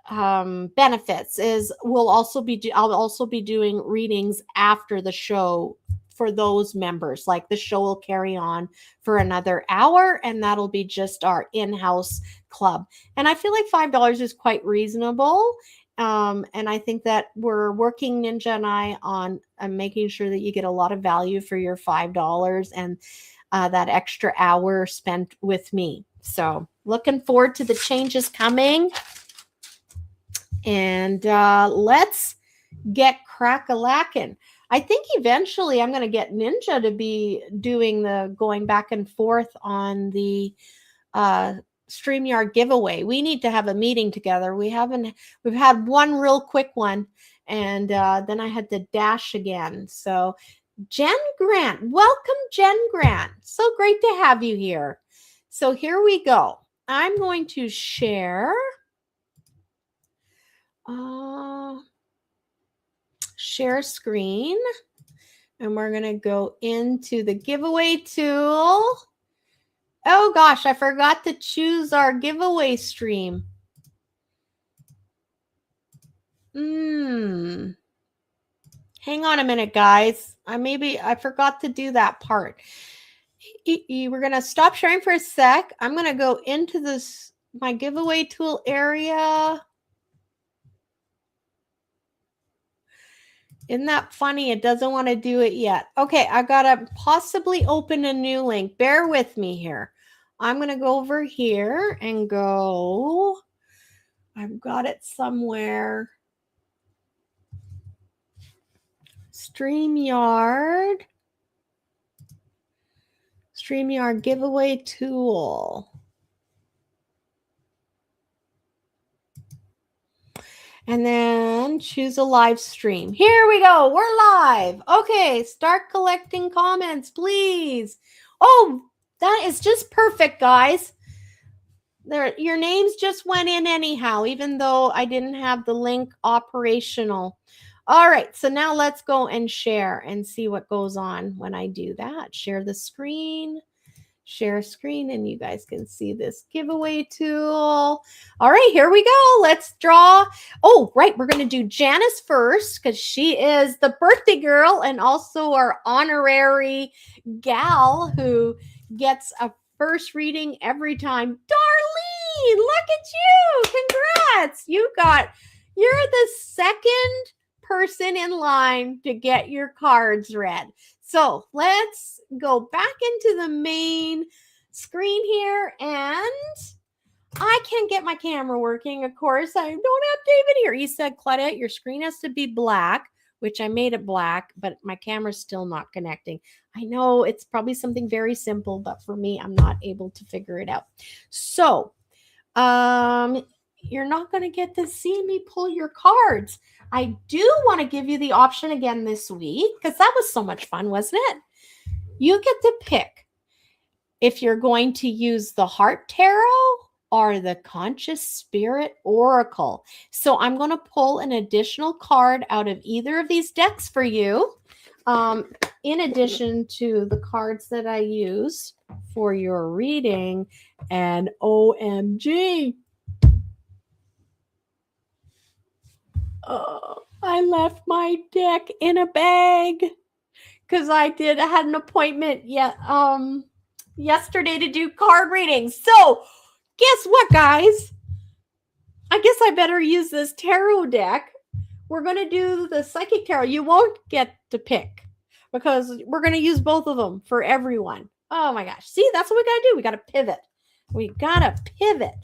benefits. I'll also be doing readings after the show for those members. Like the show will carry on for another hour, and that'll be just our in-house club. And I feel like $5 is quite reasonable. And I think that we're working, Ninja and I, on making sure that you get a lot of value for your $5 and that extra hour spent with me. So looking forward to the changes coming. And let's get crack-a-lackin'. I think eventually I'm going to get Ninja to be doing the going back and forth on the StreamYard giveaway. We need to have a meeting together. We've had one real quick one, and then I had to dash again. So Jen Grant, welcome, Jen Grant. So great to have you here. So here we go. I'm going to share. Share screen. And we're going to go into the giveaway tool. Oh gosh, I forgot to choose our giveaway stream. Hang on a minute, guys. I forgot to do that part. We're going to stop sharing for a sec. I'm going to go into my giveaway tool area. Isn't that funny? It doesn't want to do it yet. Okay, I got to possibly open a new link. Bear with me here. I'm going to go over here and go. I've got it somewhere. StreamYard giveaway tool. And then choose a live stream. Here we go. We're live. Okay, start collecting comments, please. Oh, that is just perfect, guys. Your names just went in anyhow, even though I didn't have the link operational. All right, so now let's go and share and see what goes on when I do that. Share the screen. Share screen, and you guys can see this giveaway tool. All right, here we go. Let's draw. Oh, right, we're going to do Janice first because she is the birthday girl and also our honorary gal who gets a first reading every time. Darlene, look at you. Congrats. You're the second person in line to get your cards read. So let's go back into the main screen here, and I can't get my camera working, of course. I don't have David here. He said, Claudette, your screen has to be black, which I made it black, but my camera's still not connecting. I know it's probably something very simple, but for me, I'm not able to figure it out. So you're not going to get to see me pull your cards. I do want to give you the option again this week because that was so much fun, wasn't it? You get to pick if you're going to use the Heart Tarot or the Conscious Spirit Oracle. So I'm going to pull an additional card out of either of these decks for you, in addition to the cards that I use for your reading. And OMG, I left my deck in a bag because I had an appointment yesterday to do card readings. So guess what, guys? I guess I better use this tarot deck. We're going to do the Psychic Tarot. You won't get to pick because we're going to use both of them for everyone. Oh my gosh. See, that's what we got to do. We got to pivot. We got to pivot.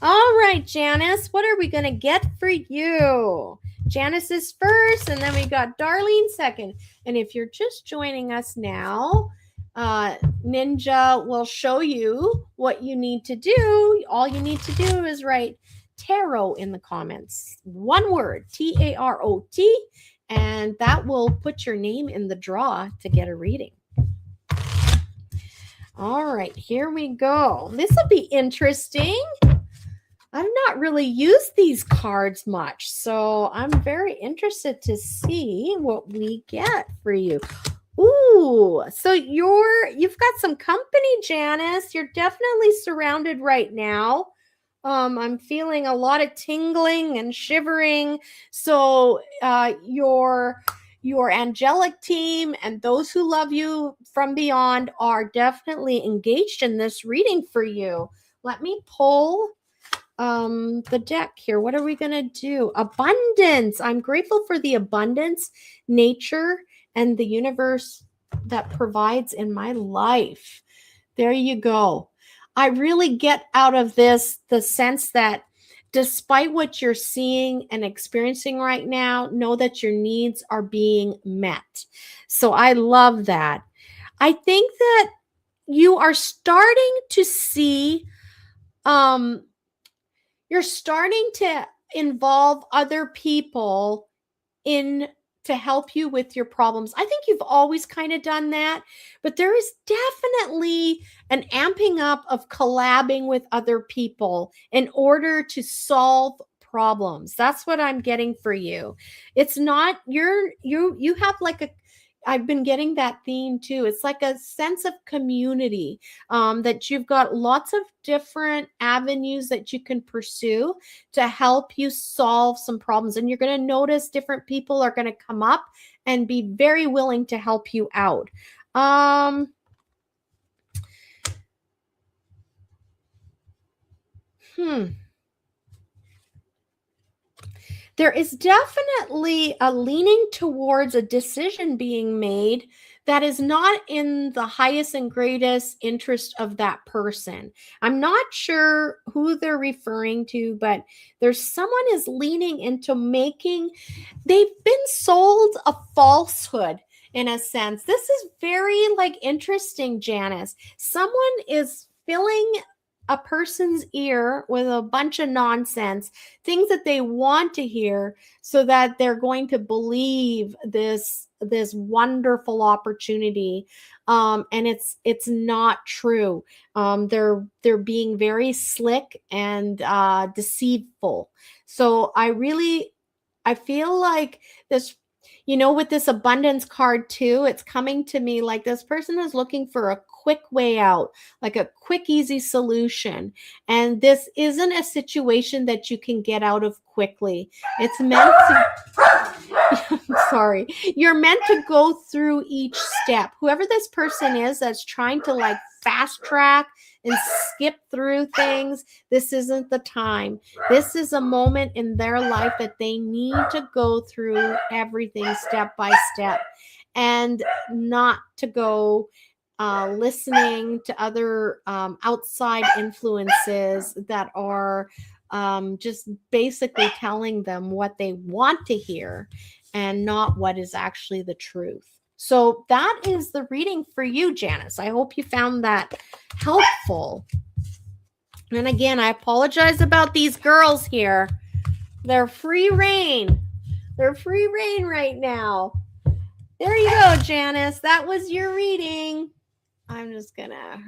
All right, Janice, what are we going to get for you? Janice is first, and then we got Darlene second. And if you're just joining us now, Ninja will show you what you need to do. All you need to do is write tarot in the comments. One word, TAROT, and that will put your name in the draw to get a reading. All right, here we go. This will be interesting. I've not really used these cards much, so I'm very interested to see what we get for you. Ooh, so you've got some company, Janice. You're definitely surrounded right now. I'm feeling a lot of tingling and shivering. So your angelic team and those who love you from beyond are definitely engaged in this reading for you. Let me pull the deck here. What are we going to do? Abundance. I'm grateful for the abundance, nature, and the universe that provides in my life. There you go. I really get out of this the sense that despite what you're seeing and experiencing right now, know that your needs are being met. So I love that. I think that you are starting to see, you're starting to involve other people into to help you with your problems. I think you've always kind of done that, but there is definitely an amping up of collabing with other people in order to solve problems. That's what I'm getting for you. It's not you have like a, I've been getting that theme too. It's like a sense of community, that you've got lots of different avenues that you can pursue to help you solve some problems. And you're going to notice different people are going to come up and be very willing to help you out. There is definitely a leaning towards a decision being made that is not in the highest and greatest interest of that person. I'm not sure who they're referring to, but there's someone is leaning into making, they've been sold a falsehood in a sense. This is very like interesting, Janice. Someone is filling a person's ear with a bunch of nonsense, things that they want to hear, so that they're going to believe this wonderful opportunity, and it's not true. They're being very slick and deceitful. So I feel like this, with this abundance card too, it's coming to me like this person is looking for a quick way out, like a quick, easy solution. And this isn't a situation that you can get out of quickly. It's meant to, sorry, you're meant to go through each step. Whoever this person is that's trying to like fast track and skip through things, this isn't the time. This is a moment in their life that they need to go through everything step by step, and not to go listening to other outside influences that are just basically telling them what they want to hear and not what is actually the truth. So that is the reading for you, Janice. I hope you found that helpful. And again, I apologize about these girls here. They're free reign. They're free reign right now. There you go, Janice. That was your reading. I'm just going to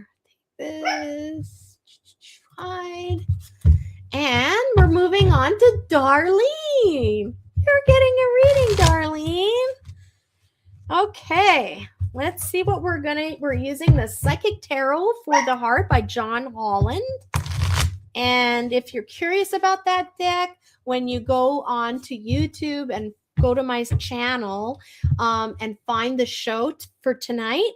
take this. Hide. And we're moving on to Darlene. You're getting a reading, Darlene. Okay, let's see what we're using the Psychic Tarot for the Heart by John Holland. And if you're curious about that deck, when you go on to YouTube and go to my channel and find the show for tonight,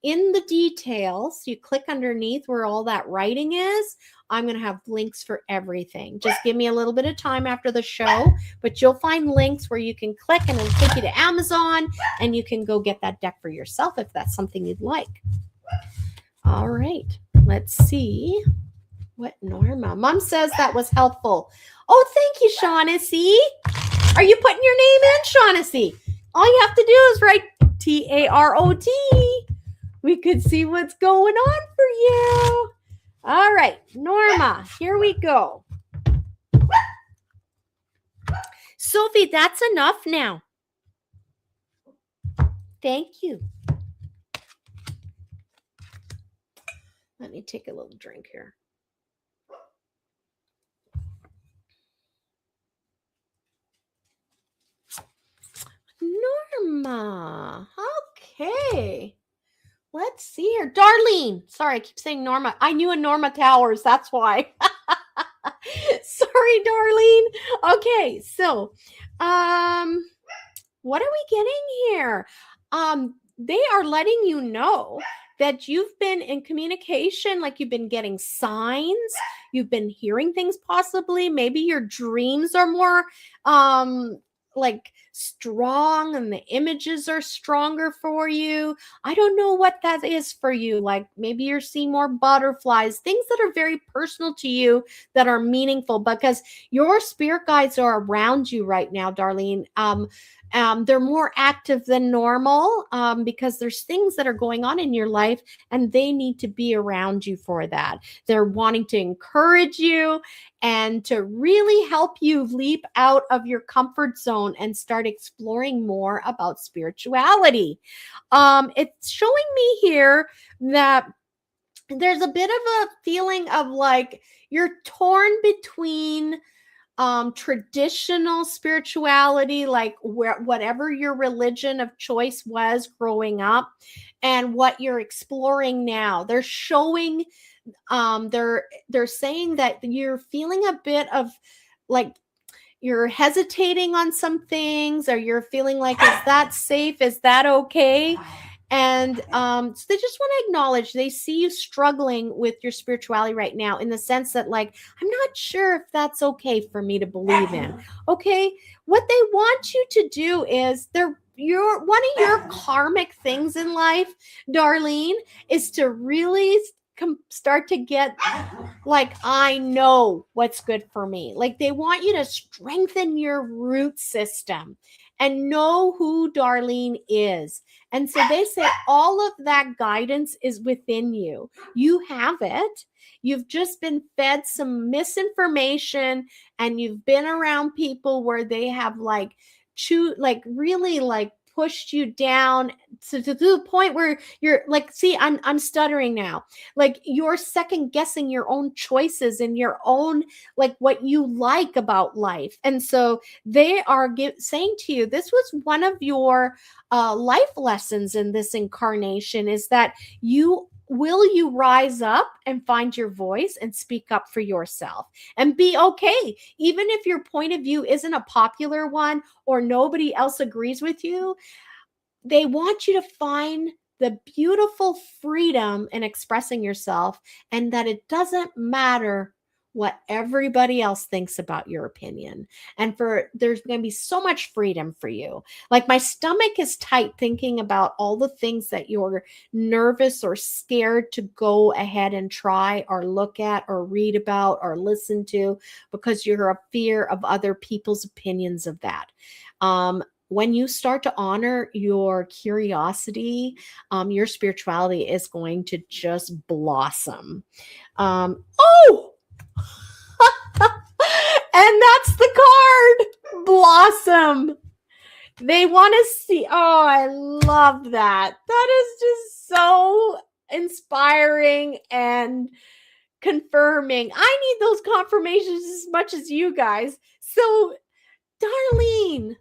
in the details, you click underneath where all that writing is. I'm going to have links for everything. Just give me a little bit of time after the show, but you'll find links where you can click and it'll take you to Amazon and you can go get that deck for yourself if that's something you'd like. All right, let's see what Norma. Mom says that was helpful. Oh, thank you, Shaughnessy. Are you putting your name in, Shaughnessy? All you have to do is write TAROT. We could see what's going on for you. All right, Norma, here we go. Sophie, that's enough now. Thank you. Let me take a little drink here. Norma, okay. Let's see here. Darlene. Sorry, I keep saying Norma. I knew a Norma Towers. That's why. Sorry, Darlene. Okay, so what are we getting here? They are letting you know that you've been in communication, like you've been getting signs, you've been hearing things possibly. Maybe your dreams are more like strong and the images are stronger for you. I don't know what that is for you. Like maybe you're seeing more butterflies, things that are very personal to you that are meaningful, because your spirit guides are around you right now, Darlene. They're more active than normal because there's things that are going on in your life and they need to be around you for that. They're wanting to encourage you and to really help you leap out of your comfort zone and start exploring more about spirituality. It's showing me here that there's a bit of a feeling of like you're torn between traditional spirituality, like whatever your religion of choice was growing up, and what you're exploring now. They're showing they're saying that you're feeling a bit of like you're hesitating on some things, or you're feeling like, is that safe, is that okay? And so they just want to acknowledge they see you struggling with your spirituality right now, in the sense that, like, I'm not sure if that's okay for me to believe in. Okay, what they want you to do is one of your karmic things in life, Darlene, is to really start to get like, I know what's good for me. Like, they want you to strengthen your root system and know who Darlene is. And so they say all of that guidance is within you. You have it. You've just been fed some misinformation, and you've been around people where they have really pushed you down to the point where you're like, see, I'm stuttering now. Like, you're second guessing your own choices and your own, like, what you like about life. And so they are saying to you, this was one of your life lessons in this incarnation, is that you rise up and find your voice and speak up for yourself and be okay. Even if your point of view isn't a popular one or nobody else agrees with you, they want you to find the beautiful freedom in expressing yourself, and that it doesn't matter what everybody else thinks about your opinion. And there's going to be so much freedom for you. Like, my stomach is tight thinking about all the things that you're nervous or scared to go ahead and try or look at or read about or listen to, because you're a fear of other people's opinions of that. When you start to honor your curiosity, your spirituality is going to just blossom. And that's the card, blossom. They want to see. Oh, I love that. That is just so inspiring and confirming. I need those confirmations as much as you guys. So, Darlene,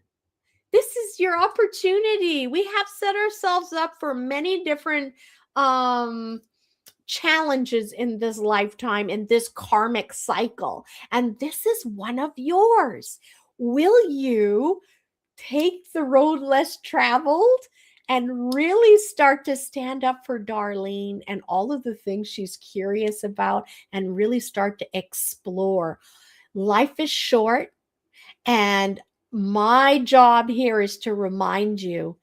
this is your opportunity. We have set ourselves up for many different challenges in this lifetime, in this karmic cycle, and this is one of yours. Will you take the road less traveled and really start to stand up for Darlene and all of the things she's curious about, and really start to explore? Life is short, and my job here is to remind you,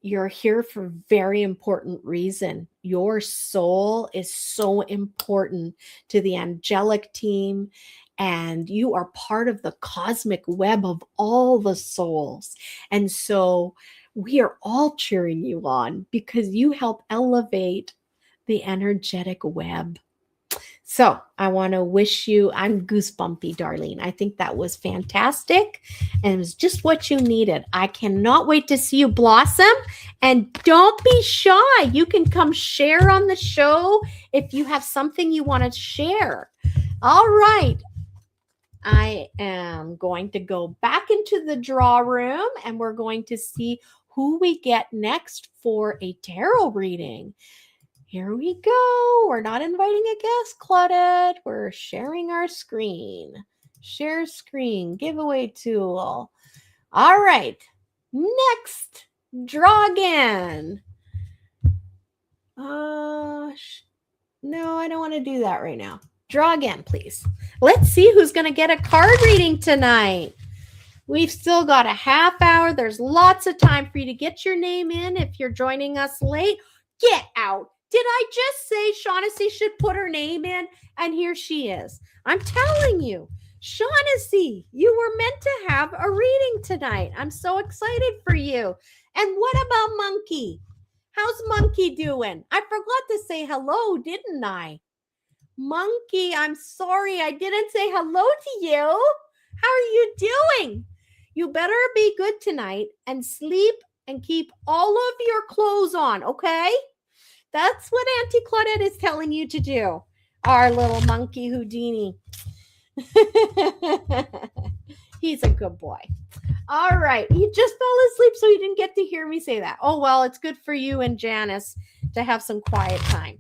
you're here for a very important reason. Your soul is so important to the angelic team, and you are part of the cosmic web of all the souls. And so we are all cheering you on, because you help elevate the energetic web. So I want to wish you, I'm goosebumpy, Darlene. I think that was fantastic, and it was just what you needed. I cannot wait to see you blossom, and don't be shy. You can come share on the show if you have something you want to share. All right. I am going to go back into the draw room, and we're going to see who we get next for a tarot reading. Here we go. We're not inviting a guest, Claudette. We're sharing our screen. Share screen, giveaway tool. All right. Next, draw again. No, I don't want to do that right now. Draw again, please. Let's see who's going to get a card reading tonight. We've still got a half hour. There's lots of time for you to get your name in if you're joining us late. Get out. Did I just say Shaughnessy should put her name in? And here she is. I'm telling you, Shaughnessy, you were meant to have a reading tonight. I'm so excited for you. And what about Monkey? How's Monkey doing? I forgot to say hello, didn't I? Monkey, I'm sorry I didn't say hello to you. How are you doing? You better be good tonight and sleep and keep all of your clothes on, okay? That's what Auntie Claudette is telling you to do. Our little monkey Houdini. He's a good boy. All right. He just fell asleep, so he didn't get to hear me say that. Oh, well, it's good for you and Janice to have some quiet time.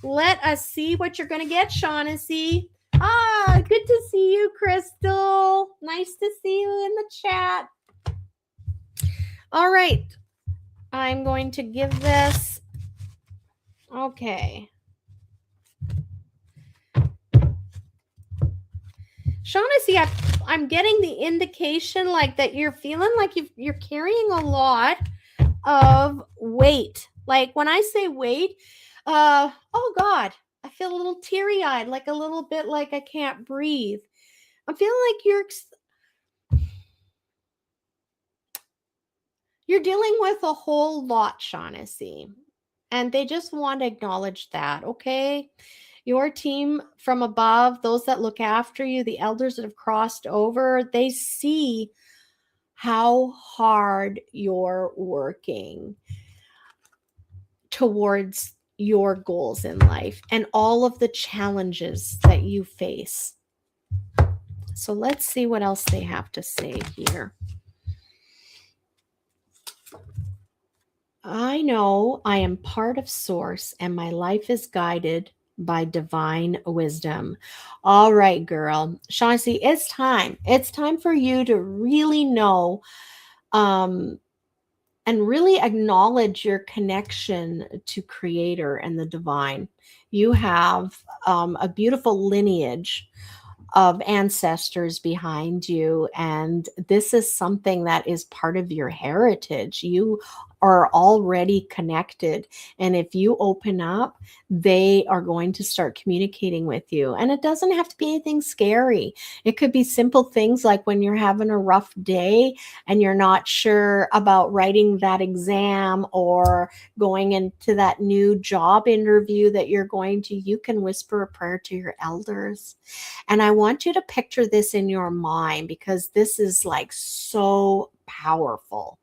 Let us see what you're going to get, Shaughnessy. Ah, good to see you, Crystal. Nice to see you in the chat. All right. I'm going to give this. Okay. Shaughnessy, I'm getting the indication like that you're feeling like you're carrying a lot of weight. Like when I say weight, oh God, I feel a little teary-eyed, like a little bit like I can't breathe. I'm feeling like you're dealing with a whole lot, Shaughnessy. And they just want to acknowledge that, okay? Your team from above, those that look after you, the elders that have crossed over, they see how hard you're working towards your goals in life and all of the challenges that you face. So let's see what else they have to say here. I know I am part of Source and my life is guided by divine wisdom. All right, girl. Shaughnessy, it's time. It's time for you to really know and really acknowledge your connection to Creator and the divine. You have a beautiful lineage of ancestors behind you, and this is something that is part of your heritage. You are already connected, and if you open up, they are going to start communicating with you. And it doesn't have to be anything scary. It could be simple things like when you're having a rough day and you're not sure about writing that exam or going into that new job interview that you're going to, you can whisper a prayer to your elders. And I want you to picture this in your mind because this is like so powerful.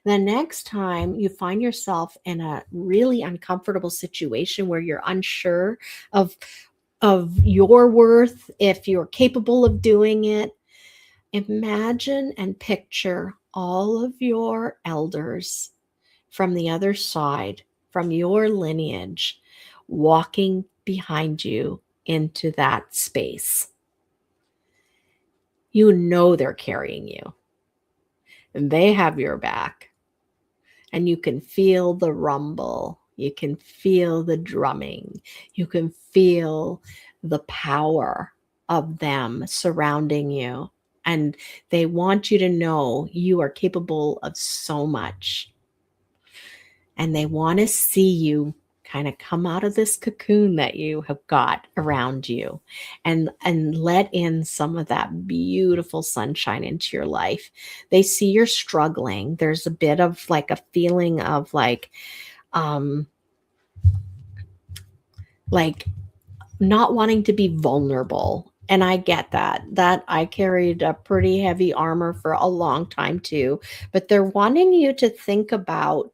The next time you find yourself in a really uncomfortable situation where you're unsure of your worth, if you're capable of doing it, imagine and picture all of your elders from the other side, from your lineage, walking behind you into that space. You know they're carrying you, and they have your back. And you can feel the rumble. You can feel the drumming. You can feel the power of them surrounding you. And they want you to know you are capable of so much. And they want to see you kind of come out of this cocoon that you have got around you and let in some of that beautiful sunshine into your life. They see you're struggling. There's a bit of like a feeling of like not wanting to be vulnerable. And I get that I carried a pretty heavy armor for a long time too, but they're wanting you to think about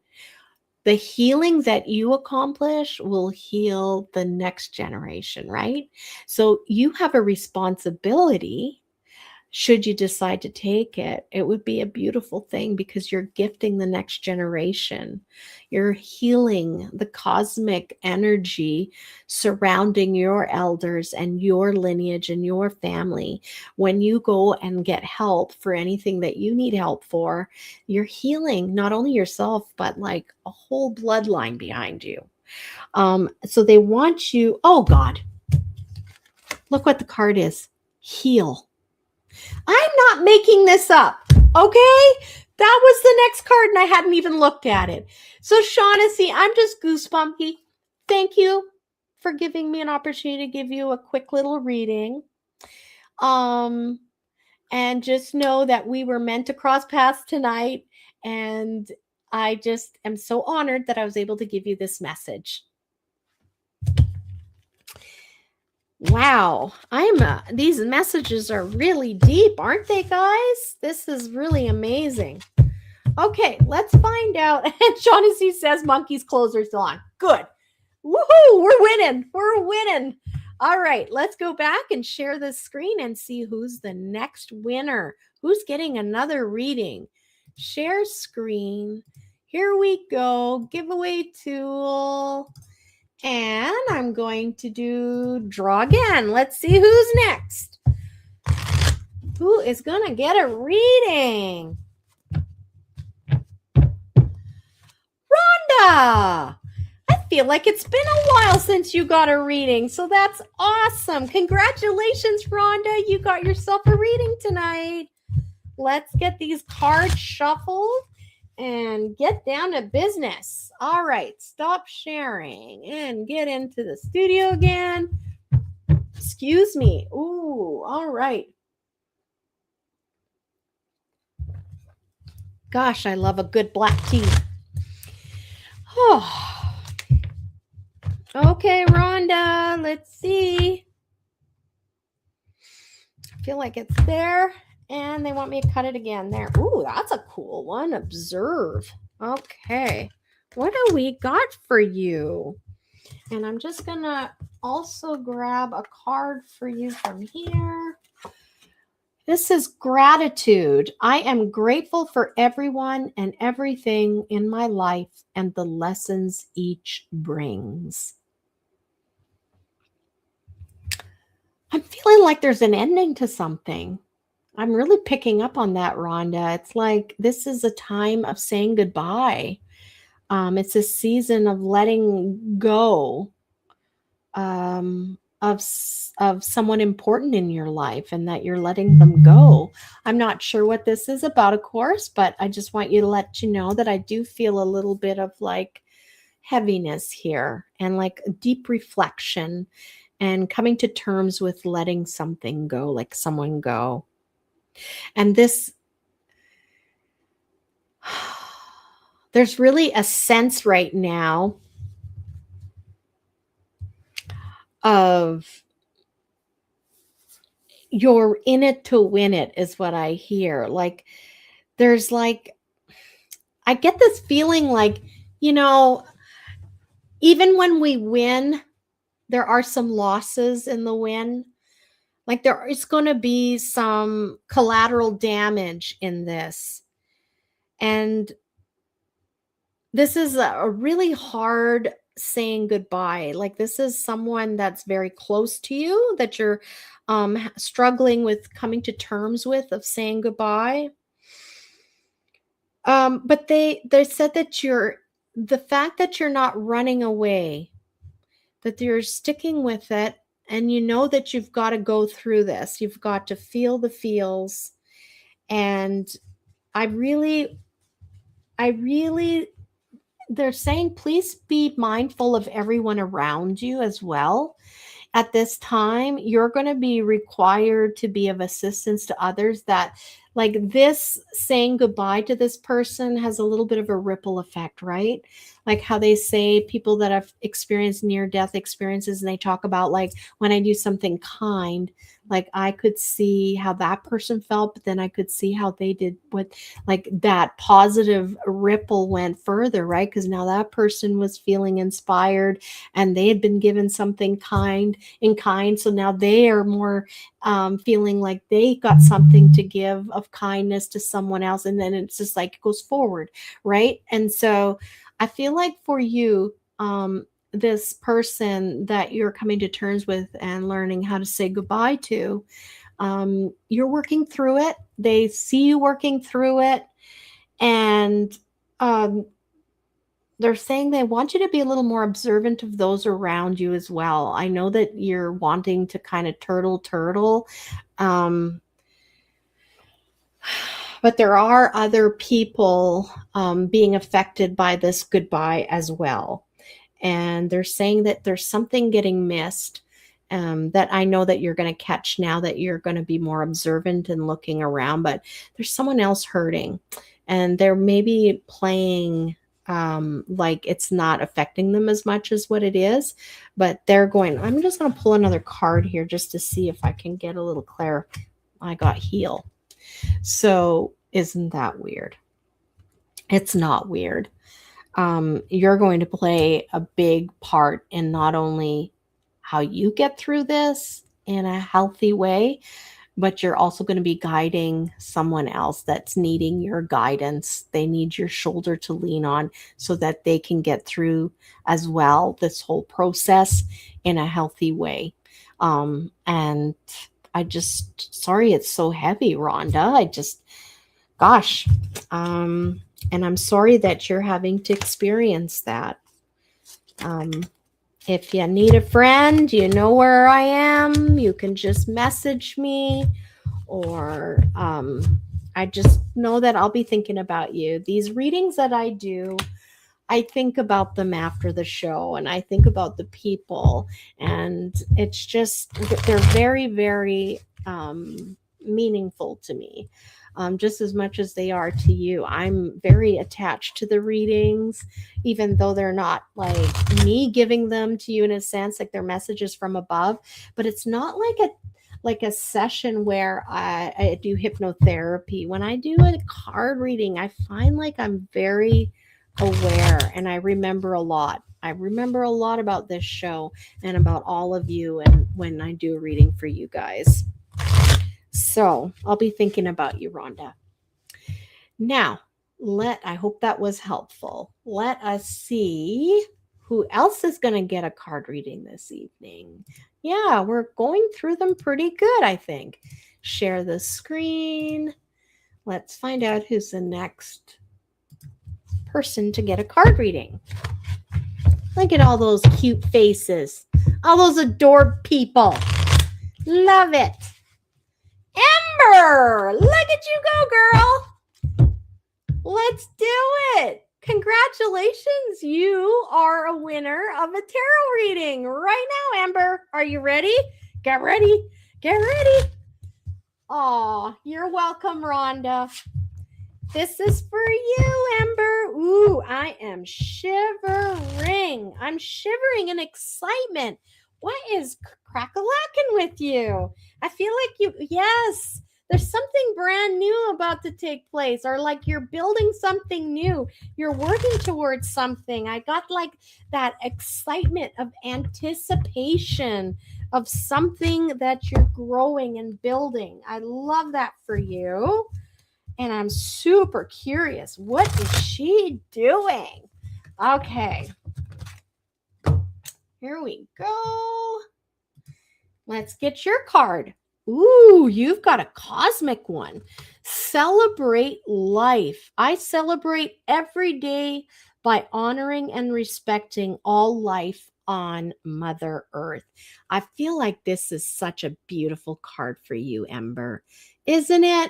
the healing that you accomplish will heal the next generation, right? So you have a responsibility. Should you decide to take it, it would be a beautiful thing because you're gifting the next generation. You're healing the cosmic energy surrounding your elders and your lineage and your family. When you go and get help for anything that you need help for, you're healing not only yourself, but like a whole bloodline behind you. So they want you, oh God, look what the card is. Heal. I'm not making this up, okay? That was the next card and I hadn't even looked at it. So Shaughnessy, I'm just goosebumpy. Thank you for giving me an opportunity to give you a quick little reading. And just know that we were meant to cross paths tonight. And I just am so honored that I was able to give you this message. Wow, these messages are really deep, aren't they, guys? This is really amazing. Okay, let's find out. And Shaughnessy says monkey's clothes are still on. Good. Woohoo, we're winning. We're winning. All right, let's go back and share this screen and see who's the next winner. Who's getting another reading? Share screen. Here we go. Giveaway tool. And I'm going to do draw again. Let's see who's next. Who is going to get a reading? Rhonda! I feel like it's been a while since you got a reading, so that's awesome. Congratulations, Rhonda. You got yourself a reading tonight. Let's get these cards shuffled and get down to business. All right, stop sharing and get into the studio again. Excuse me. Ooh, all right. Gosh, I love a good black tea. Oh. Okay, Rhonda, let's see. I feel like it's there. And they want me to cut it again there. Ooh, that's a cool one. Observe. Okay. What do we got for you? And I'm just going to also grab a card for you from here. This is gratitude. I am grateful for everyone and everything in my life and the lessons each brings. I'm feeling like there's an ending to something. I'm really picking up on that, Rhonda. It's like this is a time of saying goodbye. It's a season of letting go of someone important in your life and that you're letting them go. I'm not sure what this is about, of course, but I just want you to let you know that I do feel a little bit of like heaviness here and like deep reflection and coming to terms with letting something go, like someone go. And this, there's really a sense right now of you're in it to win it is what I hear. Like, there's like, I get this feeling like, you know, even when we win, there are some losses in the win. Like there is going to be some collateral damage in this. And this is a really hard saying goodbye. Like this is someone that's very close to you that you're struggling with coming to terms with of saying goodbye. But they said that the fact that you're not running away, that you're sticking with it, and you know that you've got to go through this. You've got to feel the feels. And I really, they're saying, please be mindful of everyone around you as well. At this time, you're going to be required to be of assistance to others. That like this saying goodbye to this person has a little bit of a ripple effect, right? Like how they say people that have experienced near-death experiences, and they talk about like when I do something kind, like I could see how that person felt, but then I could see how they did what, like that positive ripple went further, right? Because now that person was feeling inspired and they had been given something kind. So now they are more feeling like they got something to give of kindness to someone else. And then it's just like it goes forward, right? And so I feel like for you, this person that you're coming to terms with and learning how to say goodbye to, you're working through it. They see you working through it. And they're saying they want you to be a little more observant of those around you as well. I know that you're wanting to kind of turtle. But there are other people being affected by this goodbye as well. And they're saying that there's something getting missed. that I know that you're going to catch now that you're going to be more observant and looking around, but there's someone else hurting and they're maybe playing like it's not affecting them as much as what it is, but they're going, I'm just going to pull another card here just to see if I can get a little clear. I got heal. So isn't that weird? It's not weird. You're going to play a big part in not only how you get through this in a healthy way, but you're also going to be guiding someone else that's needing your guidance. They need your shoulder to lean on so that they can get through as well this whole process in a healthy way. And I just, sorry, it's so heavy, Rhonda. Gosh. And I'm sorry that you're having to experience that. If you need a friend, you know where I am. You can just message me, or I just know that I'll be thinking about you. These readings that I do, I think about them after the show, and I think about the people, and it's just, they're very, very meaningful to me. Just as much as they are to you. I'm very attached to the readings, even though they're not like me giving them to you in a sense, like they're messages from above, but it's not like a session where I do hypnotherapy. When I do a card reading, I find like I'm very aware and I remember a lot. I remember a lot about this show and about all of you, and when I do a reading for you guys. So I'll be thinking about you, Rhonda. Now, I hope that was helpful. Let us see who else is going to get a card reading this evening. Yeah, we're going through them pretty good, I think. Share the screen. Let's find out who's the next person to get a card reading. Look at all those cute faces. All those adored people. Love it. Ember, look at you go, girl. Let's do it. Congratulations. You are a winner of a tarot reading right now, Ember. Are you ready? Get ready. Get ready. Aw, you're welcome, Rhonda. This is for you, Ember. Ooh, I am shivering. I'm shivering in excitement. What is crack-a-lacking with you? I feel like yes, there's something brand new about to take place, or like you're building something new. You're working towards something. I got like that excitement of anticipation of something that you're growing and building. I love that for you. And I'm super curious. What is she doing? Okay. Here we go. Let's get your card. Ooh, you've got a cosmic one. Celebrate life. I celebrate every day by honoring and respecting all life on Mother Earth. I feel like this is such a beautiful card for you, Ember. Isn't it?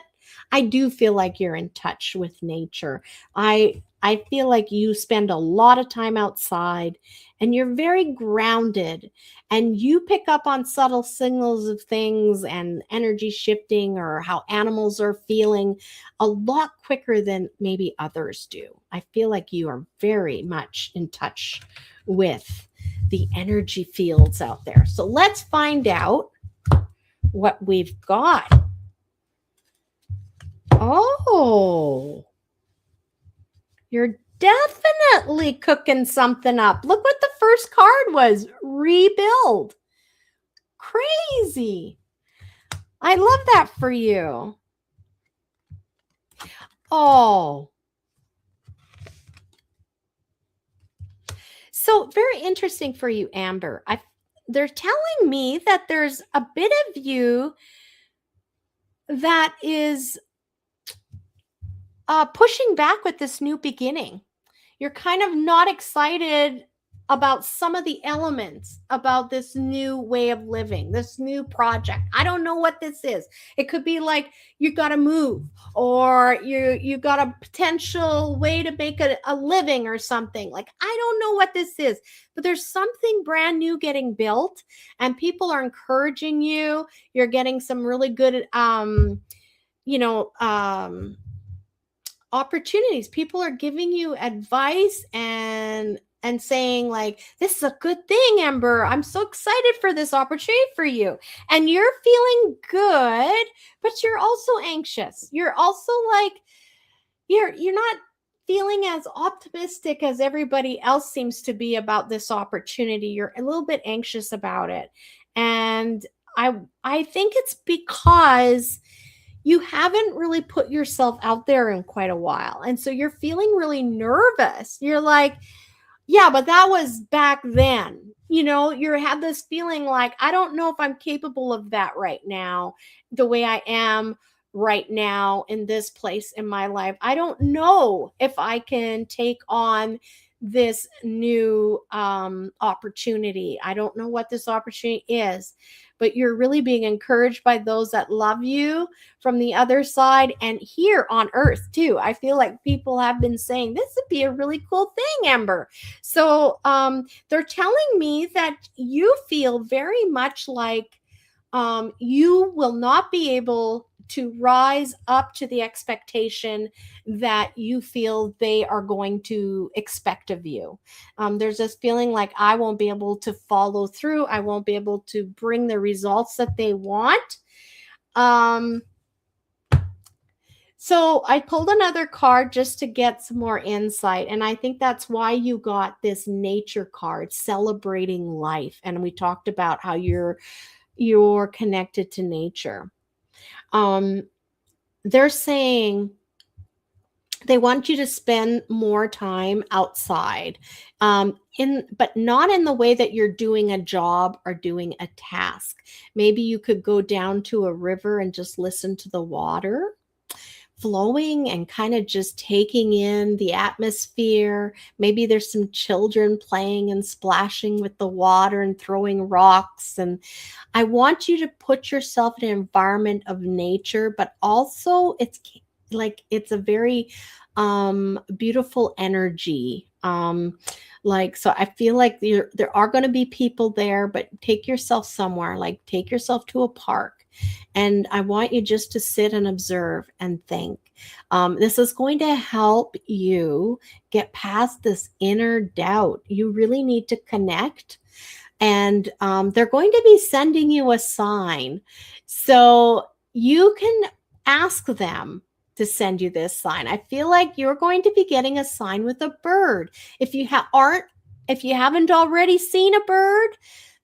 I do feel like you're in touch with nature. I feel like you spend a lot of time outside and you're very grounded and you pick up on subtle signals of things and energy shifting or how animals are feeling a lot quicker than maybe others do. I feel like you are very much in touch with the energy fields out there. So let's find out what we've got. Oh, you're definitely cooking something up. Look what the first card was. Rebuild. Crazy. I love that for you. Oh. So very interesting for you, Amber. They're telling me that there's a bit of you that is pushing back with this new beginning. You're kind of not excited about some of the elements about this new way of living, this new project. I don't know what this is. It could be like you got to move, or you got a potential way to make a living or something. Like, I don't know what this is, but there's something brand new getting built, and people are encouraging you. You're getting some really good opportunities. People are giving you advice and saying like, this is a good thing, Amber. I'm so excited for this opportunity for you. And you're feeling good, but you're also anxious. You're also like, you're not feeling as optimistic as everybody else seems to be about this opportunity. You're a little bit anxious about it. And I think it's because you haven't really put yourself out there in quite a while. And so you're feeling really nervous. You're like, yeah, but that was back then. You had this feeling like, I don't know if I'm capable of that right now, the way I am right now in this place in my life. I don't know if I can take on this new opportunity. I don't know what this opportunity is, but you're really being encouraged by those that love you from the other side and here on earth too. I feel like people have been saying this would be a really cool thing, Amber. So they're telling me that you feel very much like you will not be able to rise up to the expectation that you feel they are going to expect of you. There's this feeling like, I won't be able to follow through. I won't be able to bring the results that they want. So I pulled another card just to get some more insight. And I think that's why you got this nature card, celebrating life. And we talked about how you're connected to nature. They're saying they want you to spend more time outside, but not in the way that you're doing a job or doing a task. Maybe you could go down to a river and just listen to the water flowing and kind of just taking in the atmosphere. Maybe there's some children playing and splashing with the water and throwing rocks. And I want you to put yourself in an environment of nature, but also it's a very beautiful energy. So I feel like there are going to be people there, but take yourself somewhere, like take yourself to a park. And I want you just to sit and observe and think. This is going to help you get past this inner doubt. You really need to connect. And they're going to be sending you a sign. So you can ask them to send you this sign. I feel like you're going to be getting a sign with a bird. If you haven't already seen a bird,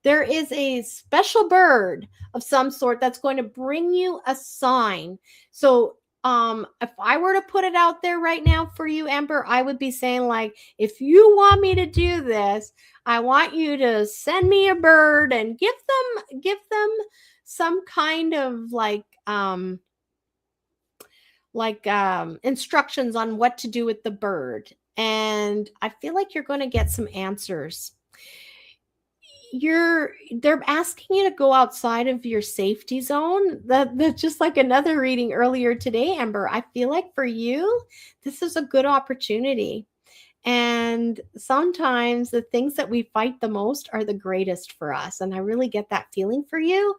there is a special bird of some sort that's going to bring you a sign. So if I were to put it out there right now for you, Amber, I would be saying like, if you want me to do this, I want you to send me a bird and give them some kind of instructions on what to do with the bird. And I feel like you're going to get some answers. They're asking you to go outside of your safety zone. That's just like another reading earlier today, Amber. I feel like for you, this is a good opportunity. And sometimes the things that we fight the most are the greatest for us. And I really get that feeling for you.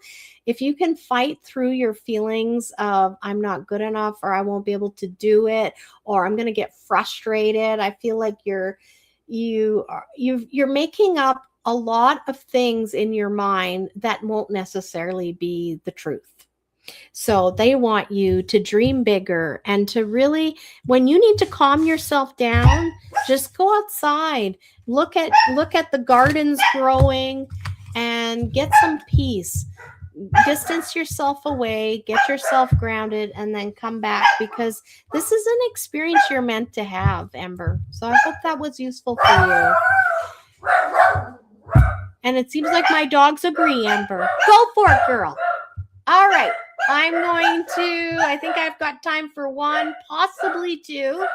If you can fight through your feelings of I'm not good enough, or I won't be able to do it, or I'm going to get frustrated, I feel like you're making up a lot of things in your mind that won't necessarily be the truth. So they want you to dream bigger and to really, when you need to calm yourself down, just go outside, look at the gardens growing and get some peace. Distance yourself away, get yourself grounded, and then come back, because this is an experience you're meant to have, Amber. So I hope that was useful for you. And it seems like my dogs agree, Amber. Go for it, girl. All right. I think I've got time for one, possibly two.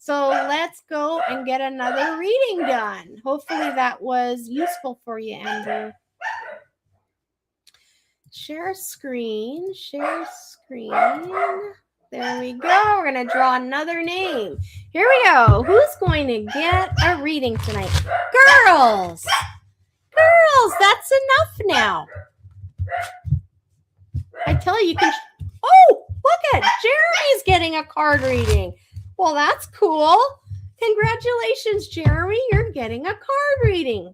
So let's go and get another reading done. Hopefully that was useful for you, Amber. Share screen, share screen. There we go. We're going to draw another name. Here we go. Who's going to get a reading tonight? Girls. Girls, that's enough now. I tell you, you can... Oh, look at Jeremy's getting a card reading. Well, that's cool. Congratulations, Jeremy. You're getting a card reading.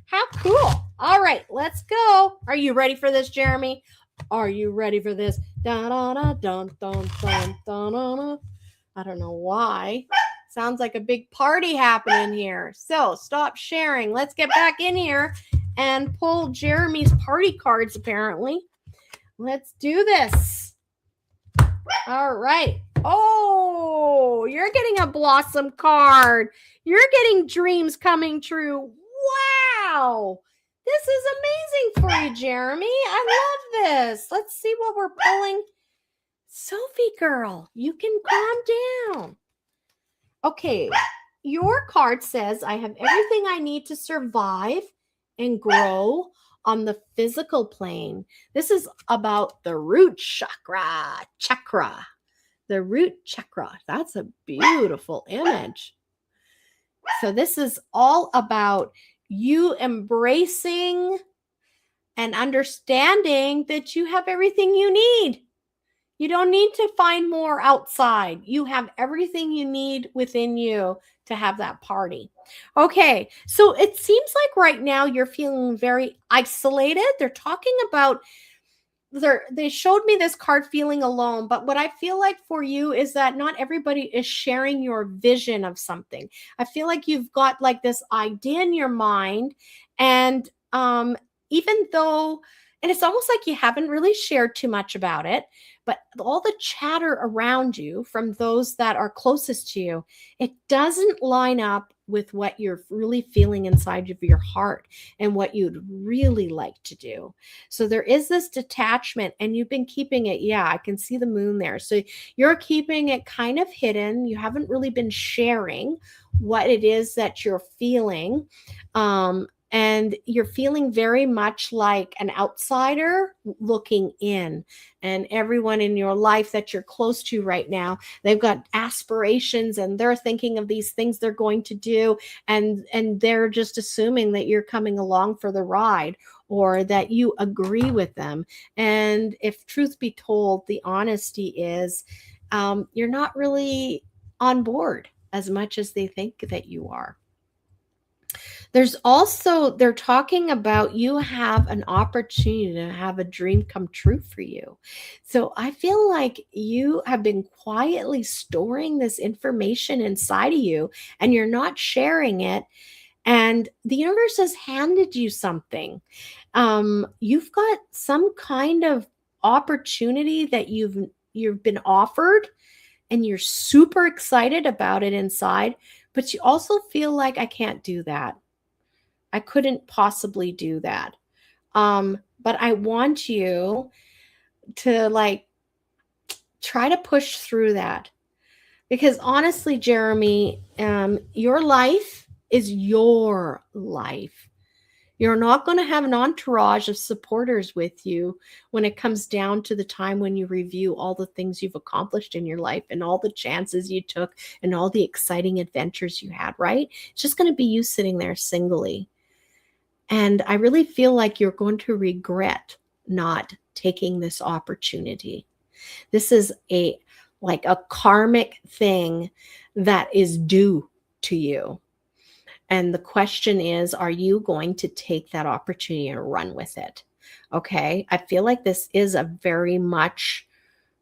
How cool. All right, let's go. Are you ready for this, Jeremy? Are you ready for this? Da da da dun dun dun dun. I don't know why. Sounds like a big party happening here. So stop sharing. Let's get back in here and pull Jeremy's party cards, apparently. Let's do this. All right. Oh, you're getting a blossom card. You're getting dreams coming true. Wow. This is amazing for you, Jeremy. I love this. Let's see what we're pulling. Sophie girl, you can calm down. Okay, your card says, I have everything I need to survive and grow on the physical plane. This is about the root chakra. The root chakra. That's a beautiful image. So this is all about you embracing and understanding that you have everything you need. You don't need to find more outside. You have everything you need within you to have that party. Okay, so it seems like right now you're feeling very isolated. They're talking about, they showed me this card feeling alone, but what I feel like for you is that not everybody is sharing your vision of something. I feel like you've got like this idea in your mind, and even though, and it's almost like you haven't really shared too much about it, but all the chatter around you from those that are closest to you, it doesn't line up with what you're really feeling inside of your heart and what you'd really like to do. So there is this detachment, and you've been keeping it. Yeah, I can see the moon there. So you're keeping it kind of hidden. You haven't really been sharing what it is that you're feeling. And you're feeling very much like an outsider looking in, and everyone in your life that you're close to right now, they've got aspirations and they're thinking of these things they're going to do. And they're just assuming that you're coming along for the ride or that you agree with them. And if truth be told, the honesty is you're not really on board as much as they think that you are. There's also, they're talking about you have an opportunity to have a dream come true for you. So I feel like you have been quietly storing this information inside of you and you're not sharing it. And the universe has handed you something. You've got some kind of opportunity that you've been offered, and you're super excited about it inside, but you also feel like, I can't do that. I couldn't possibly do that. But I want you to like try to push through that, because honestly, Jeremy, your life is your life. You're not going to have an entourage of supporters with you when it comes down to the time when you review all the things you've accomplished in your life and all the chances you took and all the exciting adventures you had, right? It's just going to be you sitting there singly. And I really feel like you're going to regret not taking this opportunity. This is like a karmic thing that is due to you. And the question is, are you going to take that opportunity and run with it? Okay. I feel like this is a very much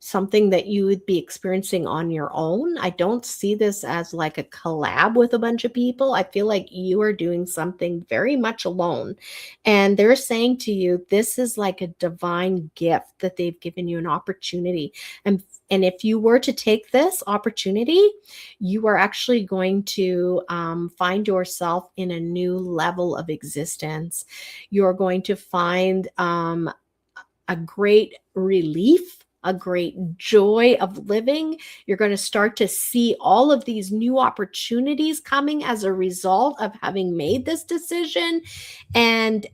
something that you would be experiencing on your own. I don't see this as like a collab with a bunch of people. I feel like you are doing something very much alone. And they're saying to you, this is like a divine gift that they've given you an opportunity. And if you were to take this opportunity, you are actually going to find yourself in a new level of existence. You're going to find a great relief a great joy of living. You're going to start to see all of these new opportunities coming as a result of having made this decision. And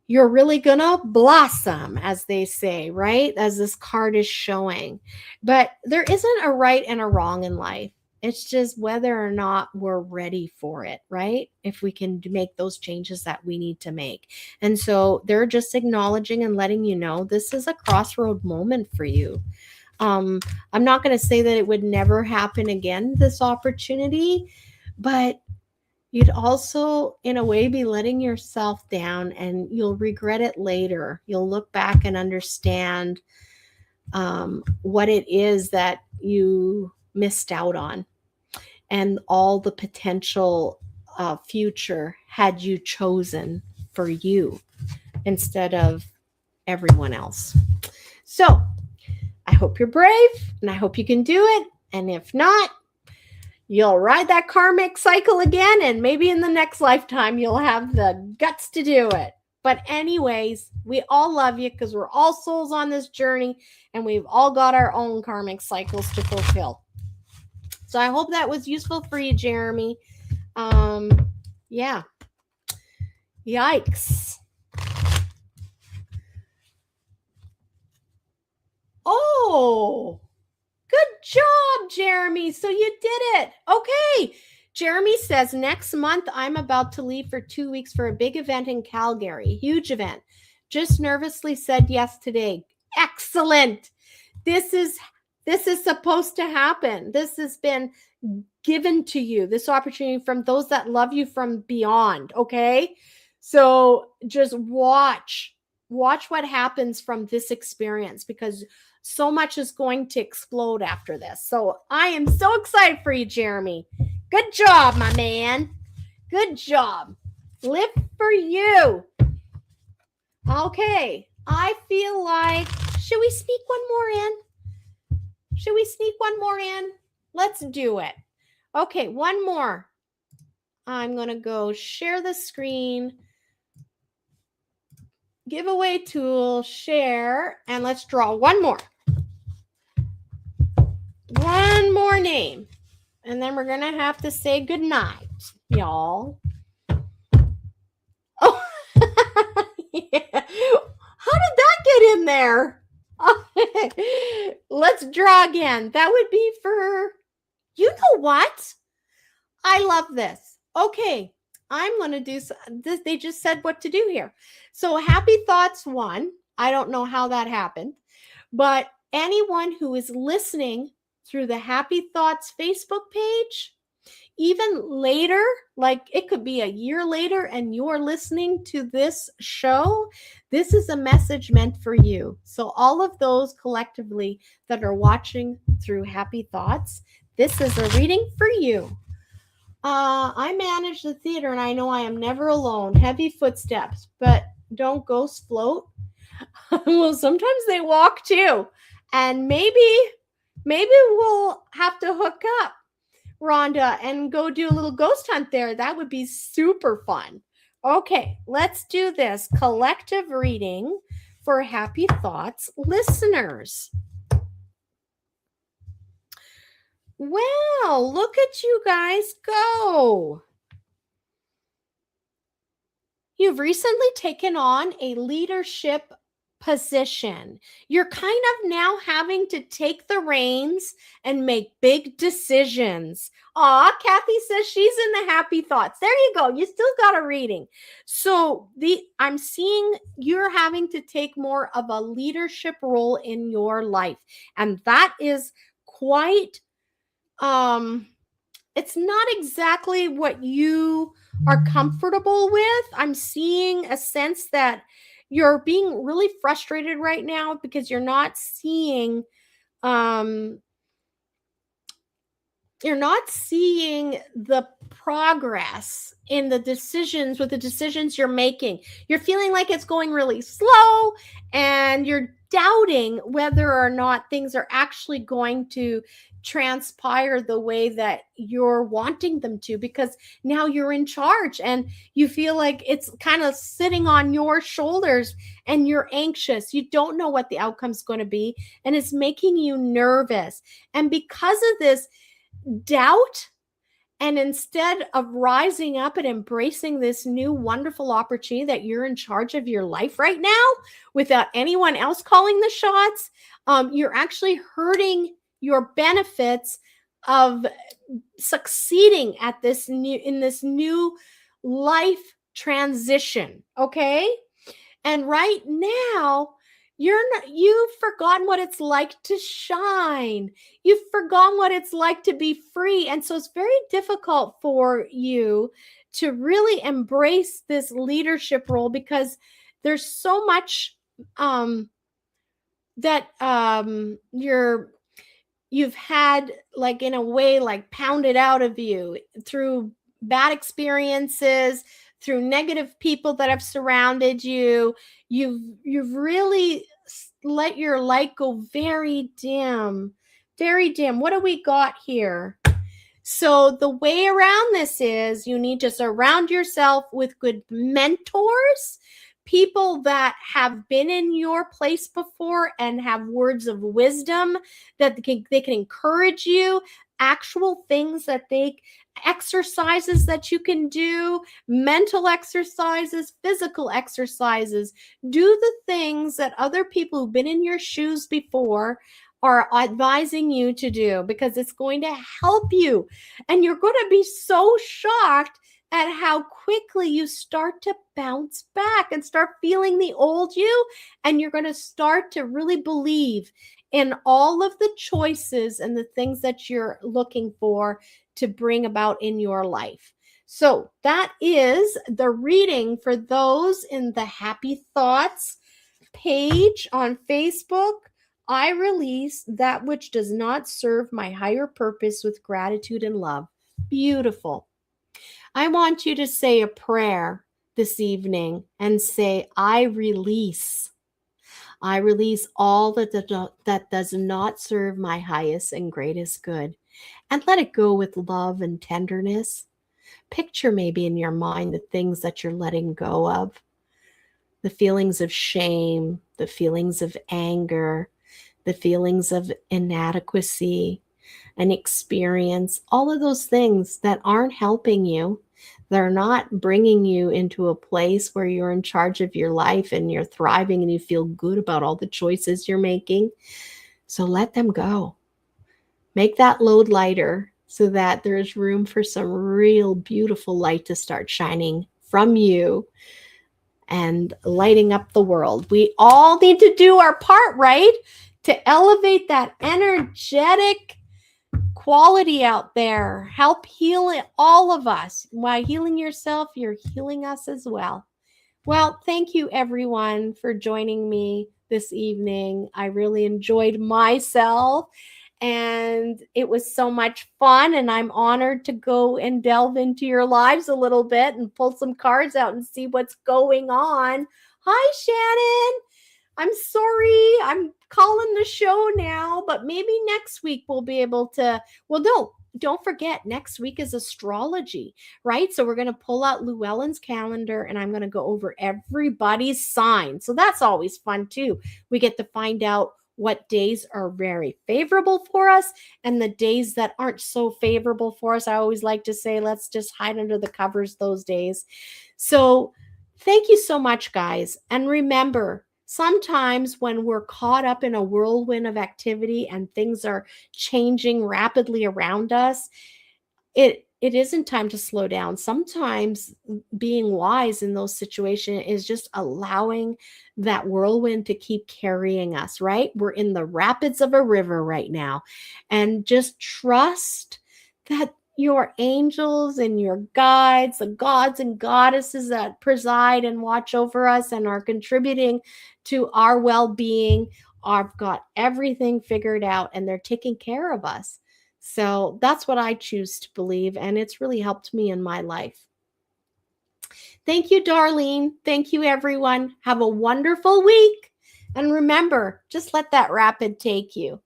you're really going to blossom, as they say, right? As this card is showing. But there isn't a right and a wrong in life. It's just whether or not we're ready for it, right? If we can make those changes that we need to make. And so they're just acknowledging and letting you know this is a crossroad moment for you. I'm not going to say that it would never happen again, this opportunity, but you'd also, in a way, be letting yourself down, and you'll regret it later. You'll look back and understand what it is that you missed out on and all the potential future had you chosen for you instead of everyone else. So I hope you're brave, and I hope you can do it. And if not, you'll ride that karmic cycle again, and maybe in the next lifetime, you'll have the guts to do it. But anyways, we all love you because we're all souls on this journey, and we've all got our own karmic cycles to fulfill. So I hope that was useful for you, Jeremy. Yeah. Yikes. Oh, good job, Jeremy. So you did it. Okay. Jeremy says, next month, I'm about to leave for 2 weeks for a big event in Calgary. Huge event. Just nervously said yes today. Excellent. This is supposed to happen. This has been given to you, this opportunity from those that love you from beyond, okay? So just watch what happens from this experience, because so much is going to explode after this. So I am so excited for you, Jeremy. Good job, my man. Good job. Live for you. Okay, I feel like, should we sneak one more in? Should we sneak one more in? Let's do it. Okay, one more. I'm going to go share the screen. Giveaway tool, share, and let's draw one more. One more name. And then we're going to have to say goodnight, y'all. Oh, yeah. How did that get in there? Let's draw again. That would be for, you know what? I love this. Okay, I'm going to do this. They just said what to do here. So Happy Thoughts 1. I don't know how that happened, but anyone who is listening through the Happy Thoughts Facebook page, even later, like it could be a year later and you're listening to this show, this is a message meant for you. So all of those collectively that are watching through Happy Thoughts, this is a reading for you. I manage the theater, and I know I am never alone. Heavy footsteps, but don't ghosts float? Well, sometimes they walk too. And maybe we'll have to hook up, Rhonda, and go do a little ghost hunt there. That would be super fun. Okay, let's do this collective reading for Happy Thoughts listeners. Well, look at you guys go. You've recently taken on a leadership position. You're kind of now having to take the reins and make big decisions. Aw, Kathy says she's in the Happy Thoughts. There you go. You still got a reading. So I'm seeing you're having to take more of a leadership role in your life. And that is quite it's not exactly what you are comfortable with. I'm seeing a sense that you're being really frustrated right now because you're not seeing the progress in the decisions you're making. You're feeling like it's going really slow, and you're doubting whether or not things are actually going to transpire the way that you're wanting them to, because now you're in charge and you feel like it's kind of sitting on your shoulders and you're anxious. You don't know what the outcome's going to be, and it's making you nervous. And because of this doubt, and instead of rising up and embracing this new wonderful opportunity that you're in charge of your life right now without anyone else calling the shots, you're actually hurting your benefits of succeeding at this new life transition. Okay. And right now, you've forgotten what it's like to shine. You've forgotten what it's like to be free. And so it's very difficult for you to really embrace this leadership role, because there's so much that you've had, like, in a way, like, pounded out of you through bad experiences, through negative people that have surrounded you. You've really let your light go very dim, very dim. What do we got here? So the way around this is you need to surround yourself with good mentors, people that have been in your place before and have words of wisdom that they can encourage you, actual things that exercises that you can do, mental exercises, physical exercises. Do the things that other people who've been in your shoes before are advising you to do, because it's going to help you. And you're going to be so shocked at how quickly you start to bounce back and start feeling the old you. And you're going to start to really believe in all of the choices and the things that you're looking for to bring about in your life. So that is the reading for those in the Happy Thoughts page on Facebook. I release that which does not serve my higher purpose with gratitude and love. Beautiful. I want you to say a prayer this evening and say, I release. I release all that does not serve my highest and greatest good, and let it go with love and tenderness. Picture maybe in your mind the things that you're letting go of, the feelings of shame, the feelings of anger, the feelings of inadequacy and experience, all of those things that aren't helping you. They're not bringing you into a place where you're in charge of your life and you're thriving and you feel good about all the choices you're making. So let them go. Make that load lighter so that there's room for some real beautiful light to start shining from you and lighting up the world. We all need to do our part, right? To elevate that energetic quality out there. Help heal all of us. While healing yourself, you're healing us as well. Well, thank you everyone for joining me this evening. I really enjoyed myself and it was so much fun, and I'm honored to go and delve into your lives a little bit and pull some cards out and see what's going on. Hi, Shannon. I'm sorry, I'm calling the show now, but maybe next week we'll be able to, well, don't forget, next week is astrology, right? So we're going to pull out Llewellyn's calendar and I'm going to go over everybody's sign. So that's always fun too. We get to find out what days are very favorable for us and the days that aren't so favorable for us. I always like to say, let's just hide under the covers those days. So thank you so much, guys. And remember, sometimes when we're caught up in a whirlwind of activity and things are changing rapidly around us, it isn't time to slow down. Sometimes being wise in those situations is just allowing that whirlwind to keep carrying us, right? We're in the rapids of a river right now, and just trust that your angels and your guides, the gods and goddesses that preside and watch over us and are contributing to our well-being, have got everything figured out and they're taking care of us. So that's what I choose to believe, and it's really helped me in my life. Thank you, Darlene. Thank you, everyone. Have a wonderful week. And remember, just let that rapid take you.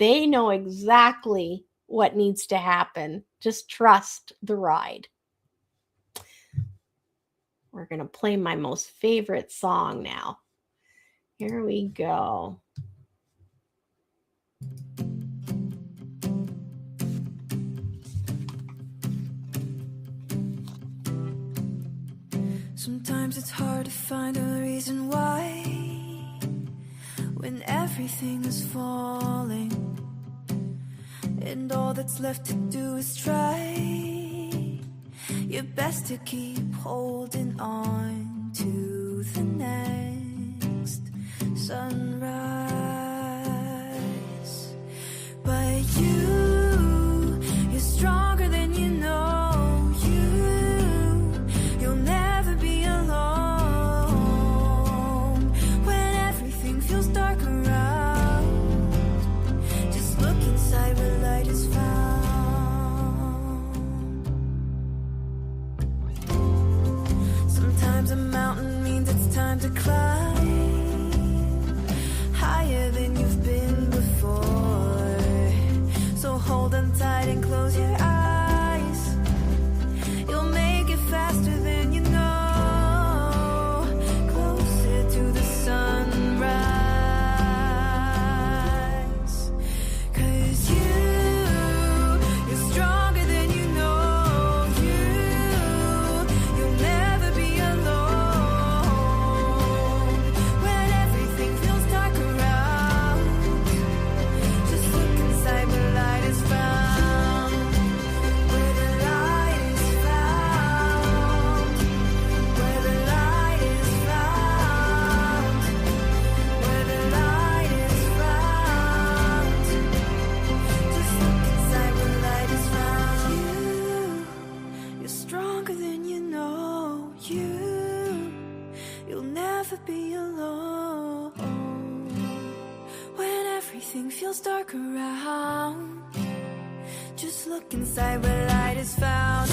They know exactly what needs to happen. Just trust the ride. We're going to play my most favorite song now. Here we go. Sometimes it's hard to find a reason why, when everything is falling and all that's left to do is try your best to keep holding on to the next sunrise. But you're stronger than you know. You'll never be alone when everything feels dark around. Just look inside where light is found. Sometimes a mountain means it's time to climb higher than you've been before. So hold on tight and close your eyes. You'll make it faster than you know. Closer to the sunrise. 'Cause you're stronger than you know. You'll never be alone when everything feels dark around. Just look inside where light is found. Where the light is found. Where the light is found. Where the light is found. Just look inside where light is found. You're stronger than you know. You'll never be alone when everything feels dark around. Just look inside where light is found.